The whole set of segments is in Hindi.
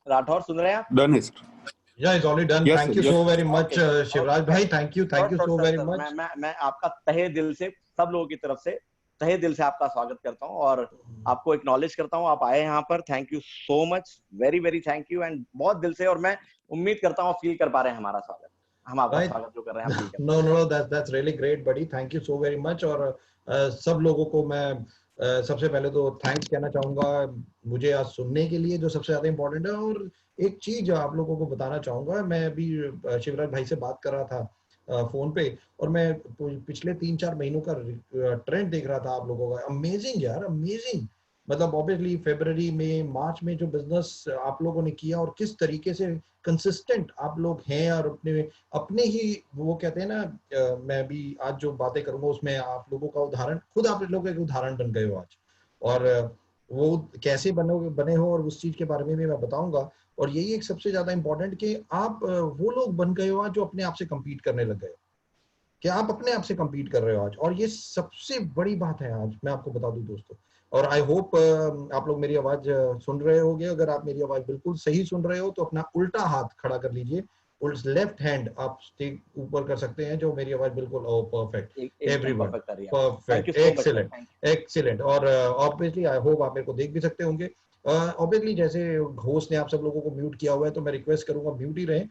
राठौर सुन रहे हैं आप? Done is. Yeah, it's already done. Yes, Thank sir. you so very much, Okay. Shivraj Okay. भाई. Thank you so very much. मैं आपका तहे दिल से, सब लोगों की तरफ से तहे दिल से आपका स्वागत करता हूँ और आपको एक्नॉलेज करता हूँ. आप आए यहाँ पर, thank you so much, very very thank you, and बहुत दिल से. और मैं उम्मीद करता हूँ फील कर पा रहे हैं हमारा स्वागत, हम आपका स्वागत जो कर रहे हैं. No, that's really great, buddy. Thank you so very much. और सब लोगों को मैं सबसे पहले तो थैंक्स कहना चाहूंगा मुझे आज सुनने के लिए, जो सबसे ज्यादा इम्पोर्टेंट है. और एक चीज आप लोगों को बताना चाहूंगा, मैं अभी शिवराज भाई से बात कर रहा था फोन पे, और मैं पिछले 3-4 महीनों का ट्रेंड देख रहा था आप लोगों का. अमेजिंग यार, अमेजिंग. मतलब ऑब्वियसली फरवरी में, मार्च में जो बिजनेस आप लोगों ने किया और किस तरीके से कंसिस्टेंट आप लोग हैं, और अपने ही वो कहते हैं ना, मैं भी आज जो बातें करूंगा उसमें आप लोगों का उदाहरण, खुद आप लोग एक उदाहरण बन गए हो आज. और वो कैसे बने हो और उस चीज के बारे में भी मैं बताऊंगा. और यही एक सबसे ज्यादा इंपॉर्टेंट कि आप वो लोग बन गए हो आज जो अपने आप से compete करने लग गए हो, कि आप अपने आप से compete कर रहे हो आज. और ये सबसे बड़ी बात है आज, मैं आपको बता दूं दोस्तों. और आई होप आप लोग मेरी आवाज सुन रहे होंगे. अगर आप मेरी आवाज बिल्कुल सही सुन रहे हो तो अपना उल्टा हाथ खड़ा कर लीजिए, लेफ्ट हैंड आप ऊपर कर सकते हैं, जो मेरी आवाज बिल्कुल परफेक्ट, एवरीवन परफेक्ट, एक्सीलेंट. और ऑब्वियसली आई होप आप मेरे को देख भी सकते होंगे. ऑब्वियसली जैसे होस्ट ने आप सब लोगों को म्यूट किया हुआ है, तो मैं रिक्वेस्ट करूंगा म्यूट ही रहे.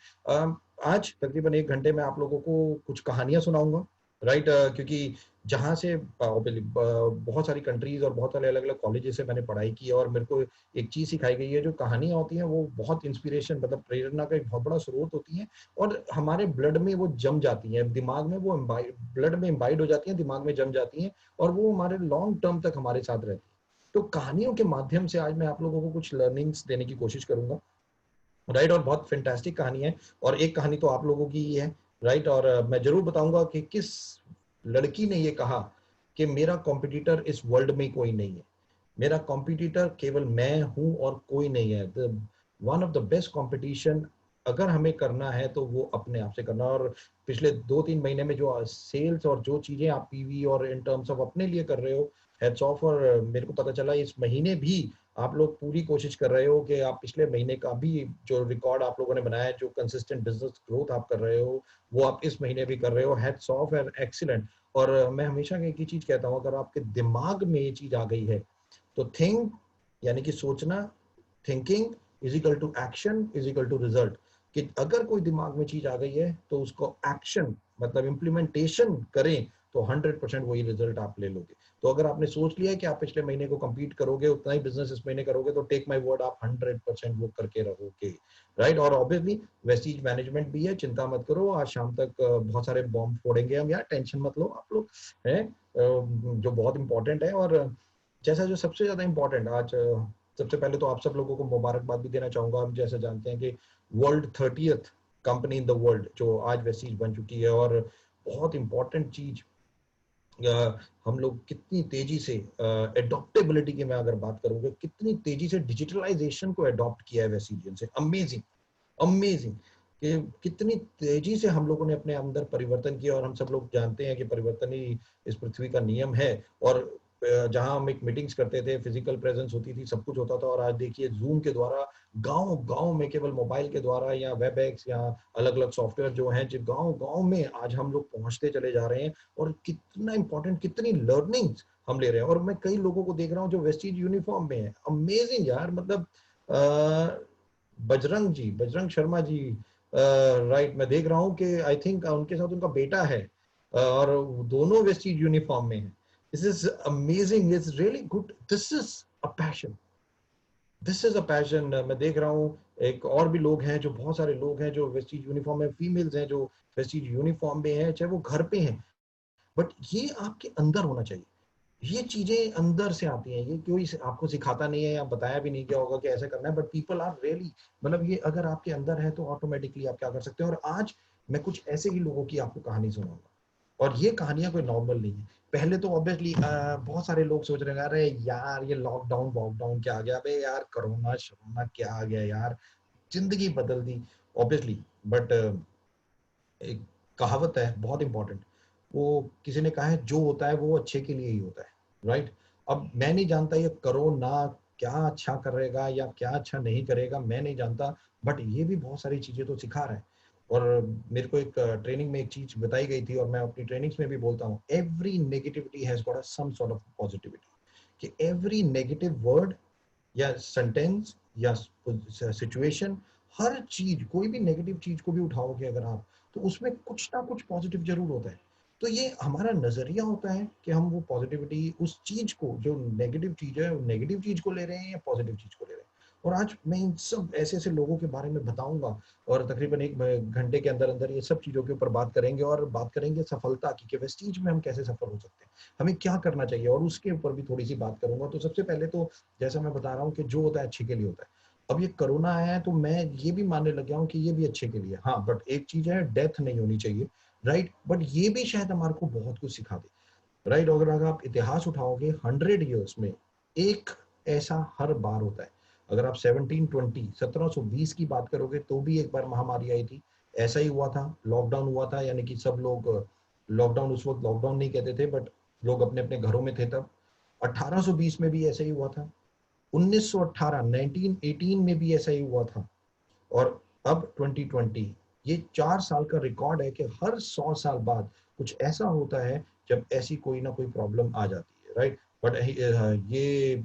आज तकरीबन 1 घंटे में आप लोगों को कुछ कहानियां सुनाऊंगा, राइट. क्योंकि जहाँ से बहुत सारी कंट्रीज और बहुत सारे अलग अलग कॉलेजेस से मैंने पढ़ाई की है, और मेरे को एक चीज सिखाई गई है, जो कहानियां होती हैं वो बहुत इंस्पिरेशन, मतलब प्रेरणा का एक बहुत बड़ा स्रोत होती हैं, और हमारे ब्लड में वो जम जाती हैं, दिमाग में वो ब्लड में इम्बाइड हो जाती हैं, दिमाग में जम जाती हैं, और वो हमारे लॉन्ग टर्म तक हमारे साथ रहती है. तो कहानियों के माध्यम से आज मैं आप लोगों को कुछ लर्निंग्स देने की कोशिश करूंगा, राइट. और बहुत फैंटास्टिक कहानी है, और एक कहानी तो आप लोगों की ही है, राइट. और मैं जरूर बताऊंगा कि किस लड़की ने ये कहा कि मेरा कॉम्पिटिटर इस वर्ल्ड में कोई नहीं है, मेरा कॉम्पिटिटर केवल मैं हूं और कोई नहीं है. One of the best competition अगर हमें करना है तो वो अपने आप से करना. और पिछले 2-3 महीने में जो सेल्स और जो चीजें आप पीवी और इन टर्म्स ऑफ अपने लिए कर रहे हो, हेड्स ऑफ. और मेरे को पता चला इस महीने भी आप लोग पूरी कोशिश कर रहे हो कि आप पिछले महीने का भी जो रिकॉर्ड आप लोगों ने बनाया है, जो कंसिस्टेंट बिजनेस ग्रोथ आप कर रहे हो, वो आप इस महीने भी कर रहे हो. Heads of and excellent. और मैं हमेशा एक ही चीज कहता हूँ, अगर आपके दिमाग में ये चीज आ गई है तो थिंक, यानी कि सोचना, thinking is equal to action is equal to result. कि अगर कोई दिमाग में चीज आ गई है तो उसको एक्शन मतलब इम्प्लीमेंटेशन करें तो 100% वही रिजल्ट आप ले लोगे. तो अगर आपने सोच लिया है कि आप पिछले महीने को कंप्लीट करोगे, उतना ही बिजनेस इस महीने करोगे, तो टेक माय वर्ड आप 100% वो करके रहोगे, राइट. और ऑब्वियसली वेस्टीज मैनेजमेंट भी है, चिंता मत करो. आज शाम तक बहुत सारे बॉम्ब फोड़ेंगे हम, यार टेंशन मत लो आप लोग, है जो बहुत इंपॉर्टेंट है. और जैसा जो सबसे ज्यादा इंपॉर्टेंट आज, सबसे पहले तो आप सब लोगों को मुबारकबाद भी देना चाहूंगा. आप जैसे जानते हैं कि world 30th company in the world जो आज वेस्टीज बन चुकी है. और बहुत इंपॉर्टेंट चीज, हम लोग कितनी तेजी से एडॉप्टेबिलिटी की मैं अगर बात करूंगा, कितनी तेजी से डिजिटलाइजेशन को एडॉप्ट किया है वेस्टीजियन से. अमेजिंग अमेजिंग कि कितनी तेजी से हम लोगों ने अपने अंदर परिवर्तन किया. और हम सब लोग जानते हैं कि परिवर्तन ही इस पृथ्वी का नियम है. और जहां हम एक मीटिंग्स करते थे, फिजिकल प्रेजेंस होती थी, सब कुछ होता था, और आज देखिए जूम के द्वारा गांव गांव में केवल मोबाइल के द्वारा या वेबएक्स या अलग अलग सॉफ्टवेयर जो हैं, जो गांव गांव में आज हम लोग पहुंचते चले जा रहे हैं. और कितना इंपॉर्टेंट, कितनी लर्निंग्स हम ले रहे हैं. और मैं कई लोगों को देख रहा हूँ जो वेस्टीज यूनिफॉर्म में है. अमेजिंग यार, मतलब बजरंग शर्मा जी, राइट. मैं देख रहा हूँ कि आई थिंक उनके साथ उनका बेटा है, और दोनों वेस्टीज यूनिफॉर्म में है. This is amazing. It's really good. This is a passion. This is a passion. मैं देख रहा हूँ एक और भी लोग हैं, जो बहुत सारे लोग हैं जो वेस्टीज यूनिफॉर्म में, फीमेल्स हैं जो वेस्टीज यूनिफॉर्म में हैं, चाहे वो घर पे हैं. बट ये आपके अंदर होना चाहिए. ये चीजें अंदर से आती हैं. ये कोई आपको सिखाता नहीं है या बताया भी नहीं क्या होगा कि ऐसा करना है. बट पीपल आर रियली, मतलब ये अगर आपके अंदर है तो ऑटोमेटिकली आप क्या कर सकते हैं. और आज मैं कुछ ऐसे ही लोगों की आपको कहानी सुनाऊंगा. और ये कहानियां कोई नॉर्मल नहीं है. पहले तो ऑब्वियसली बहुत सारे लोग सोच रहे हैं, अरे यार ये लॉकडाउन क्या आ गया, अबे यार कोरोना क्या आ गया यार, जिंदगी बदल दी. ऑब्वियसली, बट एक कहावत है बहुत इंपॉर्टेंट, वो किसी ने कहा है, जो होता है वो अच्छे के लिए ही होता है, राइट. अब मैं नहीं जानता ये करो ना क्या अच्छा करेगा या क्या अच्छा नहीं करेगा मैं नहीं जानता, बट ये भी बहुत सारी चीजें तो सिखा रहा है। और मेरे को एक ट्रेनिंग में एक चीज बताई गई थी और मैं अपनी ट्रेनिंग्स में भी बोलता हूँ, every negativity has got some sort of positivity, कि एवरी नेगेटिव वर्ड या सेंटेंस या सिचुएशन, हर चीज, कोई भी नेगेटिव चीज को भी उठाओगे अगर आप, तो उसमें कुछ ना कुछ पॉजिटिव जरूर होता है। तो ये हमारा नजरिया होता है कि हम वो पॉजिटिविटी, उस चीज को, जो नेगेटिव चीज है, नेगेटिव चीज को ले रहे हैं या पॉजिटिव चीज को ले रहे हैं। और आज मैं इन सब ऐसे ऐसे लोगों के बारे में बताऊंगा, और तकरीबन 1 घंटे के अंदर अंदर ये सब चीजों के ऊपर बात करेंगे, और बात करेंगे सफलता की, कि वेस्टीज में हम कैसे सफल हो सकते हैं, हमें क्या करना चाहिए, और उसके ऊपर भी थोड़ी सी बात करूंगा। तो सबसे पहले तो जैसा मैं बता रहा हूँ कि जो होता है अच्छे के लिए होता है। अब ये कोरोना आया है तो मैं ये भी मानने लग गया हूँ कि ये भी अच्छे के लिए, हाँ, बट एक चीज है, डेथ नहीं होनी चाहिए, राइट, बट ये भी शायद हमारे को बहुत कुछ सिखा दे, राइट। अगर आप इतिहास उठाओगे 100 ईयर्स में एक ऐसा हर बार होता है। अगर आप 1720 की बात करोगे तो भी एक बार महामारी आई थी, ऐसा ही हुआ था, लॉकडाउन हुआ था, यानी कि सब लोग, लॉकडाउन उस वक्त लॉकडाउन नहीं कहते थे, बट लोग अपने अपने घरों में थे तब। 1820 में भी ऐसा ही हुआ था, 1918 1918 में भी ऐसा ही हुआ था, और अब 2020, ये 4 साल का रिकॉर्ड है कि हर 100 साल बाद कुछ ऐसा होता है जब ऐसी कोई ना कोई प्रॉब्लम आ जाती है, राइट। बट ये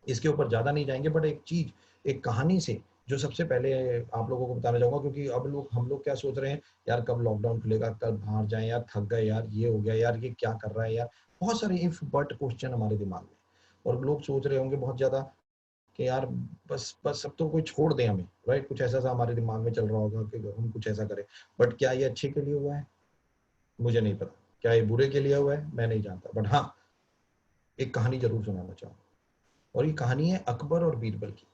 इसके ऊपर ज्यादा नहीं जाएंगे, बट एक चीज, एक कहानी से जो सबसे पहले आप लोगों को बताना चाहूंगा, क्योंकि अब हम लोग क्या सोच रहे हैं, यार कब लॉकडाउन खुलेगा, कब बाहर जाएं यार, थक गए यार, ये हो गया यार, ये क्या कर रहा है यार, बहुत सारे इफ बट क्वेश्चन हमारे दिमाग में। और लोग सोच रहे होंगे बहुत ज्यादा कि यार बस बस अब तो कोई छोड़ दे हमें, राइट, कुछ ऐसा सा हमारे दिमाग में चल रहा होगा कि हम कुछ ऐसा करें। बट क्या ये अच्छे के लिए हुआ है, मुझे नहीं पता। क्या ये बुरे के लिए हुआ है, मैं नहीं जानता। बट हाँ, एक कहानी जरूर सुनाना चाहूंगा, और ये कहानी है अकबर और बीरबल की।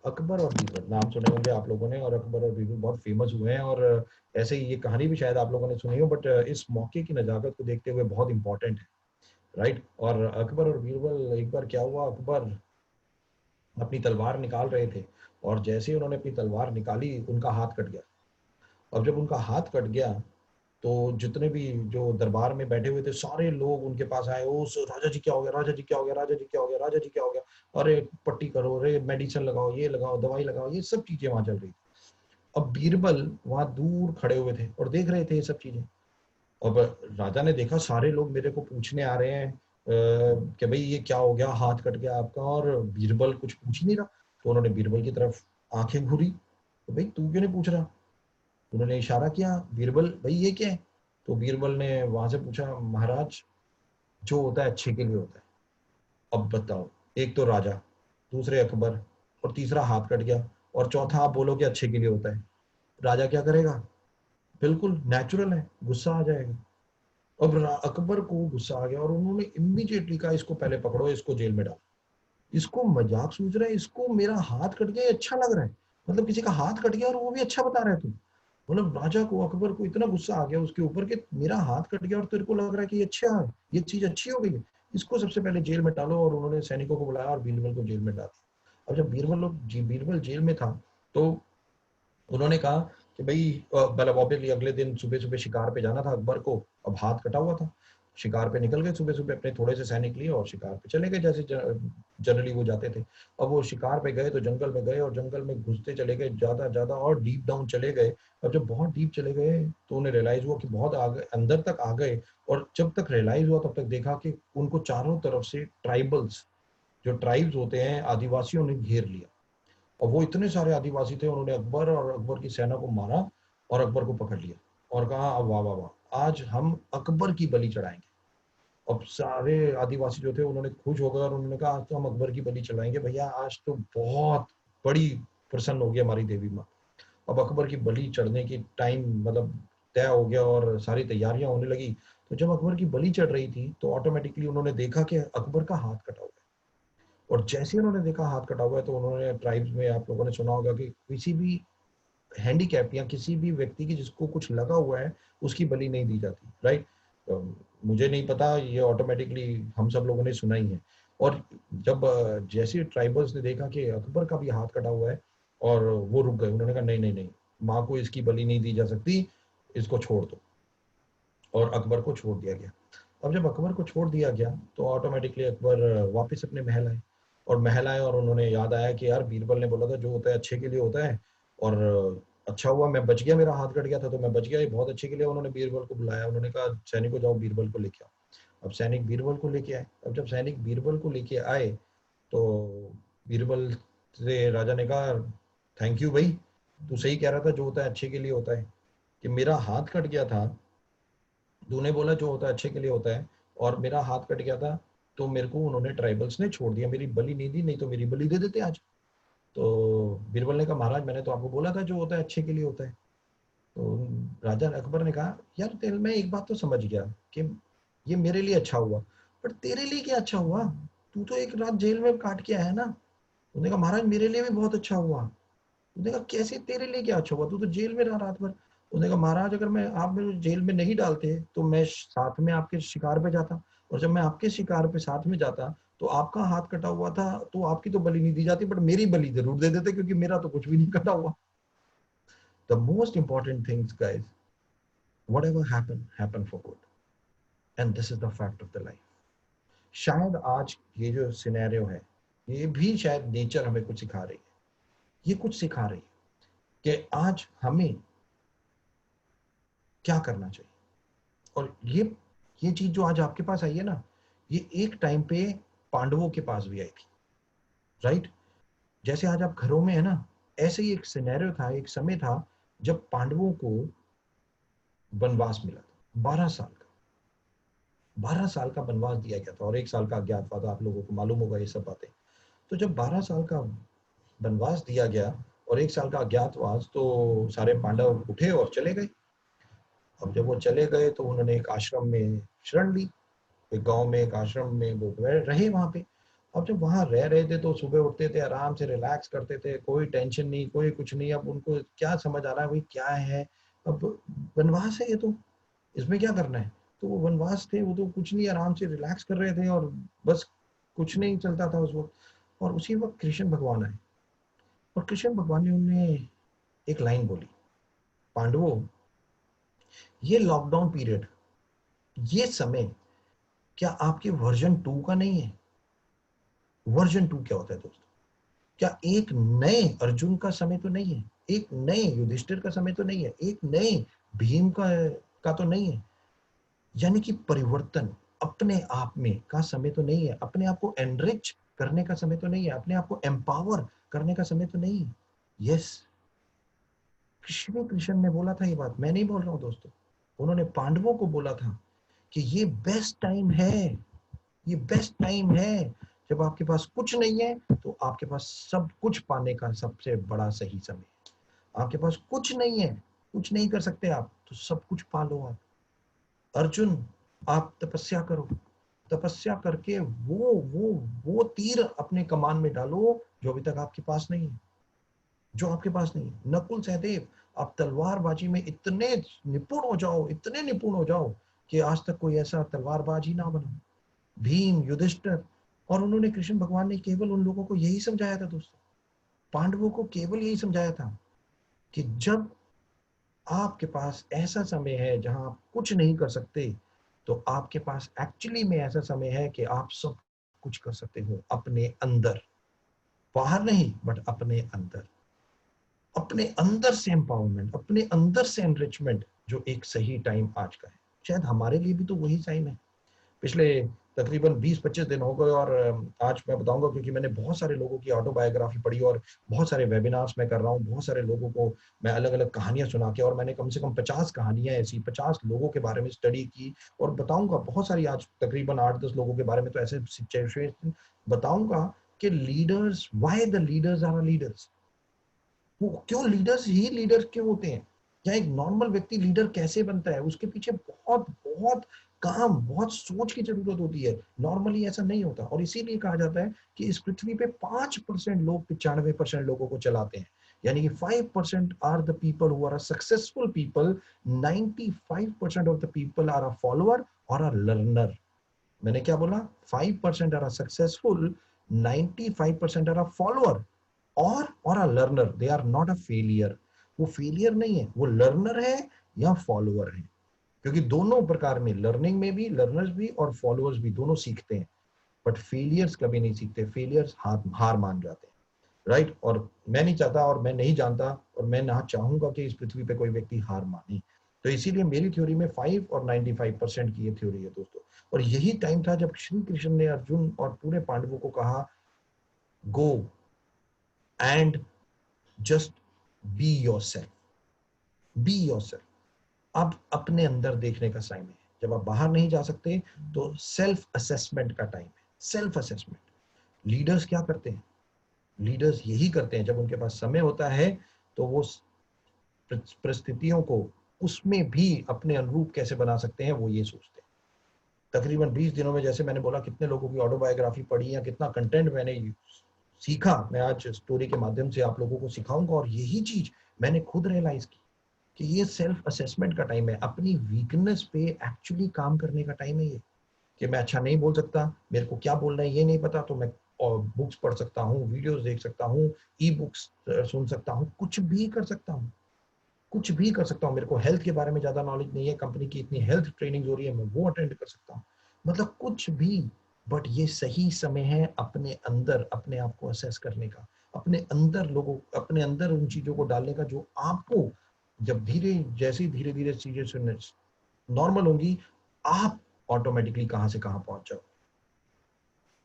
अकबर और बीरबल नाम सुने होंगे आप लोगों ने, और अकबर और बीरबल बहुत फेमस हुए हैं, और ऐसे ही ये कहानी भी शायद आप लोगों ने सुनी हो, बट इस मौके की नजाकत को देखते हुए बहुत इंपॉर्टेंट है, राइट। और अकबर और बीरबल, एक बार क्या हुआ, अकबर अपनी तलवार निकाल रहे थे, और जैसे ही उन्होंने अपनी तलवार निकाली उनका हाथ कट गया। अब जब उनका हाथ कट गया तो जितने भी जो दरबार में बैठे हुए थे सारे लोग उनके पास आए, ओ राजा जी क्या हो गया, राजा जी क्या हो गया, राजा जी क्या हो गया, राजा जी क्या हो गया, अरे पट्टी करो, अरे मेडिसिन लगाओ, ये लगाओ, दवाई लगाओ, ये सब चीजें वहां चल रही थी। अब बीरबल वहां दूर खड़े हुए थे और देख रहे थे ये सब चीजें। अब राजा ने देखा सारे लोग मेरे को पूछने आ रहे हैं कि भाई ये क्या हो गया, हाथ कट गया आपका, और बीरबल कुछ पूछ ही नहीं रहा। तो उन्होंने बीरबल की तरफ आंखें घूरी, तो भाई तू क्यों नहीं पूछ रहा। उन्होंने इशारा किया, बीरबल भाई ये क्या है। तो बीरबल ने वहां से पूछा, महाराज जो होता है अच्छे के लिए होता है। अब बताओ, एक तो राजा, दूसरे अकबर, और तीसरा हाथ कट गया, और चौथा आप बोलो कि अच्छे के लिए होता है। राजा क्या करेगा, बिल्कुल नेचुरल है, गुस्सा आ जाएगा। अब अकबर को गुस्सा आ गया और उन्होंने इमीडिएटली कहा, इसको पहले पकड़ो, इसको जेल में डालो। इसको मजाक सूझ रहा है, इसको मेरा हाथ कट गया ये अच्छा लग रहा है, मतलब किसी का हाथ कट गया और वो भी अच्छा बता रहा है तू। मतलब राजा को, अकबर को इतना गुस्सा आ गया उसके ऊपर कि मेरा हाथ कट गया और तेरे को लग रहा है कि ये अच्छा है, ये चीज अच्छी हो गई है, इसको सबसे पहले जेल में डालो। और उन्होंने सैनिकों को बुलाया और बीरबल को जेल में डाल दिया। अब जब बीरबल जेल में था तो उन्होंने कहा कि भाई, मतलब ऑब्वियसली अगले दिन सुबह सुबह शिकार पे जाना था अकबर को। अब हाथ कटा हुआ था, शिकार पे निकल गए सुबह सुबह, अपने थोड़े से सैनिक लिए और शिकार पे चले गए, जैसे जनरली वो जाते थे। अब वो शिकार पे गए तो जंगल में गए, और जंगल में घुसते चले गए, ज्यादा ज्यादा और डीप डाउन चले गए। अब जब बहुत डीप चले गए तो उन्हें रियलाइज हुआ कि बहुत आगे अंदर तक आ गए। और जब तक रियलाइज हुआ तब तक देखा कि उनको चारों तरफ से ट्राइबल्स, जो ट्राइब्स होते हैं, आदिवासियों ने घेर लिया। और वो इतने सारे आदिवासी थे, उन्होंने अकबर और अकबर की सेना को मारा और अकबर को पकड़ लिया, और कहा अब वाह वाह वाह, आज हम अकबर की बलि चढ़ाएंगे। अब सारे आदिवासी जो थे उन्होंने खुश हो गए और उन्होंने कहा आज तो हम अकबर की बलि चढ़ाएंगे भैया, आज तो बहुत बड़ी प्रसन्न होगी हमारी देवी माँ। अब अकबर की बलि चढ़ने की टाइम मतलब तय हो गया और सारी तैयारियां होने लगी। तो जब अकबर की बलि चढ़ रही थी तो ऑटोमेटिकली उन्होंने देखा कि अकबर का हाथ कटा हुआ है। और जैसे ही उन्होंने देखा हाथ कटा हुआ है तो उन्होंने, ट्राइब्स में आप लोगों ने सुना होगा कि किसी भी हैंडीकैप या किसी भी व्यक्ति की जिसको कुछ लगा हुआ है उसकी बलि नहीं दी जाती, राइट। मुझे नहीं पता, ये ऑटोमेटिकली हम सब लोगों ने सुना ही है। और जब जैसे ट्राइबल्स ने देखा कि अकबर का भी हाथ कटा हुआ है, और वो रुक गए, उन्होंने कहा नहीं नहीं नहीं, माँ को इसकी बलि नहीं दी जा सकती, इसको छोड़ दो। और अकबर को छोड़ दिया गया। अब जब अकबर को छोड़ दिया गया तो ऑटोमेटिकली अकबर वापस अपने महल आए। और महल आए और उन्होंने याद आया कि यार बीरबल ने बोला था जो होता है अच्छे के लिए होता है, और अच्छा हुआ मैं बच गया, मेरा हाथ कट गया था तो मैं बच गया, ये बहुत अच्छे के लिए। उन्होंने बीरबल को बुलाया, उन्होंने कहा सैनिकों जाओ बीरबल को लेके आओ। अब सैनिक बीरबल को लेके आए। अब जब सैनिक बीरबल को लेके आए तो बीरबल से राजा ने कहा थैंक यू भाई, तू सही कह रहा था, जो होता है अच्छे के लिए होता है, कि मेरा हाथ कट गया था, तूने बोला जो होता है अच्छे के लिए होता है, और मेरा हाथ कट गया था तो मेरे को उन्होंने ट्राइबल्स ने छोड़ दिया, मेरी बलि नहीं दी, नहीं तो मेरी बलि दे देते आज। तो बीरबल ने कहा महाराज मैंने तो आपको बोला था जो होता है अच्छे के लिए होता है। तो राजा अकबर ने कहा यार तेल मैं एक बात तो समझ गया कि ये मेरे लिए अच्छा हुआ, पर तेरे लिए क्या अच्छा हुआ, तू तो एक रात जेल में काट के आया ना। उन्होंने कहा महाराज मेरे लिए भी बहुत अच्छा हुआ। उन्होंने कहा कैसे, तेरे लिए क्या अच्छा हुआ, तू तो जेल में रहा रात भर। उन्होंने कहा महाराज अगर मैं आप मेरे जेल में नहीं डालते तो मैं साथ में आपके शिकार पे जाता, और जब मैं आपके शिकार पे साथ में जाता तो आपका हाथ कटा हुआ था तो आपकी तो बलि नहीं दी जाती, बट मेरी बलि जरूर दे देते क्योंकि मेरा तो कुछ भी नहीं कटा हुआ। The most important things guys, whatever happen for good, and this is the fact of the life. शायद आज ये जो सिनेरियो है ये भी शायद नेचर हमें कुछ सिखा रही है, ये कुछ सिखा रही है कि आज हमें क्या करना चाहिए। और ये चीज जो आज आपके पास आई है ना, ये एक टाइम पे पांडवों के पास भी आई थी, राइट। जैसे आज आप घरों में है ना, ऐसे ही एक सिनेरियो था, एक समय था जब पांडवों को वनवास मिला था 12 साल का, 12 साल का वनवास दिया गया था और 1 साल का अज्ञातवास, आप लोगों को मालूम होगा ये सब बातें। तो जब 12 साल का वनवास दिया गया और 1 साल का अज्ञातवास, तो सारे पांडव उठे और चले गए। अब जब वो चले गए तो उन्होंने एक आश्रम में शरण ली, एक गांव में एक आश्रम में वो रहे वहां पे। अब जब वहां रह रहे थे तो सुबह उठते थे, आराम से रिलैक्स करते थे, कोई टेंशन नहीं, कोई कुछ नहीं। अब उनको क्या समझ आ रहा है भाई क्या है, अब वनवास है ये तो, इसमें क्या करना है। तो वो वनवास थे, वो तो कुछ नहीं, आराम से रिलैक्स कर रहे थे और बस कुछ नहीं चलता था उस वक्त। और उसी वक्त कृष्ण भगवान आए और कृष्ण भगवान ने उन्हें एक लाइन बोली, पांडवों ये लॉकडाउन पीरियड, ये समय क्या आपके वर्जन 2 का नहीं है। वर्जन 2 क्या होता है दोस्तों, क्या एक नए अर्जुन का समय तो नहीं है, एक नए युधिष्ठिर का समय तो नहीं है, एक नए भीम का तो नहीं है। यानी कि परिवर्तन अपने आप में का समय तो नहीं है, अपने आप को एनरिच करने का समय तो नहीं है, अपने आप को एम्पावर करने का समय तो नहीं है। यस, कृष्ण ने बोला था ये बात, मैं नहीं बोल रहा हूं दोस्तों। उन्होंने पांडवों को बोला था कि ये बेस्ट टाइम है, ये बेस्ट टाइम है। जब आपके पास कुछ नहीं है तो आपके पास सब कुछ पाने का सबसे बड़ा सही समय है। आपके पास कुछ नहीं है, कुछ नहीं कर सकते आप, तो सब कुछ पालो आप। अर्जुन आप तपस्या करो, तपस्या करके वो तीर अपने कमान में डालो जो अभी तक आपके पास नहीं है, जो आपके पास नहीं है। नकुल सहदेव आप तलवारबाजी में इतने निपुण हो जाओ, इतने निपुण हो जाओ कि आज तक कोई ऐसा तलवारबाज ही ना बना। भीम, युधिष्ठिर, और उन्होंने कृष्ण भगवान ने केवल उन लोगों को यही समझाया था दोस्तों, पांडवों को केवल यही समझाया था कि जब आपके पास ऐसा समय है जहां आप कुछ नहीं कर सकते, तो आपके पास एक्चुअली में ऐसा समय है कि आप सब कुछ कर सकते हो अपने अंदर, बाहर नहीं बट अपने अंदर। अपने अंदर से एम्पावरमेंट, अपने अंदर से एनरिचमेंट, जो एक सही टाइम आज का है। शायद हमारे लिए भी तो वही टाइम है। पिछले तकरीबन 20-25 दिन हो गए और आज मैं बताऊंगा क्योंकि मैंने बहुत सारे लोगों की ऑटोबायोग्राफी पढ़ी और बहुत सारे वेबिनार्स मैं कर रहा हूँ, बहुत सारे लोगों को मैं अलग अलग कहानियां सुना के, और मैंने कम से कम 50 कहानियां ऐसी 50 लोगों के बारे में स्टडी की और बताऊंगा बहुत सारी, आज तकरीबन 8-10 लोगों के बारे में तो ऐसे सिचुएशन बताऊंगा कि leaders, why the leaders are leaders, वो क्यों लीडर्स ही लीडर क्यों होते हैं, या एक नॉर्मल व्यक्ति लीडर कैसे बनता है, उसके पीछे बहुत बहुत काम, बहुत सोच की जरूरत होती है। नॉर्मली ऐसा नहीं होता, और इसीलिए कहा जाता है कि इस पृथ्वी पे 5% लोग 95% लोगों को चलाते हैं। यानी कि 5% are the people who are successful people, 95% of the people are a follower और अ लर्नर। मैंने क्या बोला, 5% are a successful, 95% are a follower और a learner, they are not a failure. वो फेलियर नहीं है, वो लर्नर है या फॉलोअर है। क्योंकि दोनों प्रकार में, लर्निंग में भी लर्नर्स भी और फॉलोअर्स भी दोनों सीखते हैं। बट फेलियर्स कभी नहीं सीखते, फेलियर्स हार मान जाते हैं, राइट। और मैं नहीं चाहता और मैं नहीं जानता और मैं ना चाहूंगा कि इस पृथ्वी पे कोई व्यक्ति हार माने। तो इसीलिए मेरी थ्योरी में 5 और 95% की ये थ्योरी है दोस्तों। और यही टाइम था जब श्री कृष्ण ने अर्जुन और पूरे पांडवों को कहा, go and just be yourself, be yourself. अब अपने अंदर देखने का टाइम है। जब आप बाहर नहीं जा सकते तो सेल्फ असेसमेंट का टाइम है, सेल्फ असेसमेंट। लीडर्स क्या करते हैं? लीडर्स यही करते हैं, जब उनके पास समय होता है तो वो परिस्थितियों को उसमें भी अपने अनुरूप कैसे बना सकते हैं, वो ये सोचते हैं। तकरीबन 20 दिनों में, जैसे मैंने बोला, कितने लोगों की ऑटोबायोग्राफी पढ़ी या कितना कंटेंट मैंने सीखा, मैं आज स्टोरी के माध्यम से आप लोगों को सिखाऊंगा। और यही चीज मैंने खुद रियलाइज की कि ये सेल्फ असेसमेंट का टाइम है, अपनी वीकनेस पे एक्चुअली काम करने का टाइम है ये। कि मैं अच्छा नहीं बोल सकता, मेरे को क्या बोलना है ये नहीं पता, तो मैं बुक्स पढ़ सकता हूँ, वीडियोस देख सकता हूँ, ई बुक्स सुन सकता हूँ, कुछ भी कर सकता हूँ, कुछ भी कर सकता हूँ। मेरे को हेल्थ के बारे में ज्यादा नॉलेज नहीं है, कंपनी की इतनी हेल्थ ट्रेनिंग हो रही है, मैं वो अटेंड कर सकता हूँ, मतलब कुछ भी। बट ये सही समय है अपने अंदर अपने आप को असेस करने का, अपने अंदर लोगों, अपने अंदर उन चीजों को डालने का जो आपको, जब जैसे धीरे धीरे चीजें नॉर्मल होंगी, आप ऑटोमेटिकली कहां से कहां पहुंच जाओ।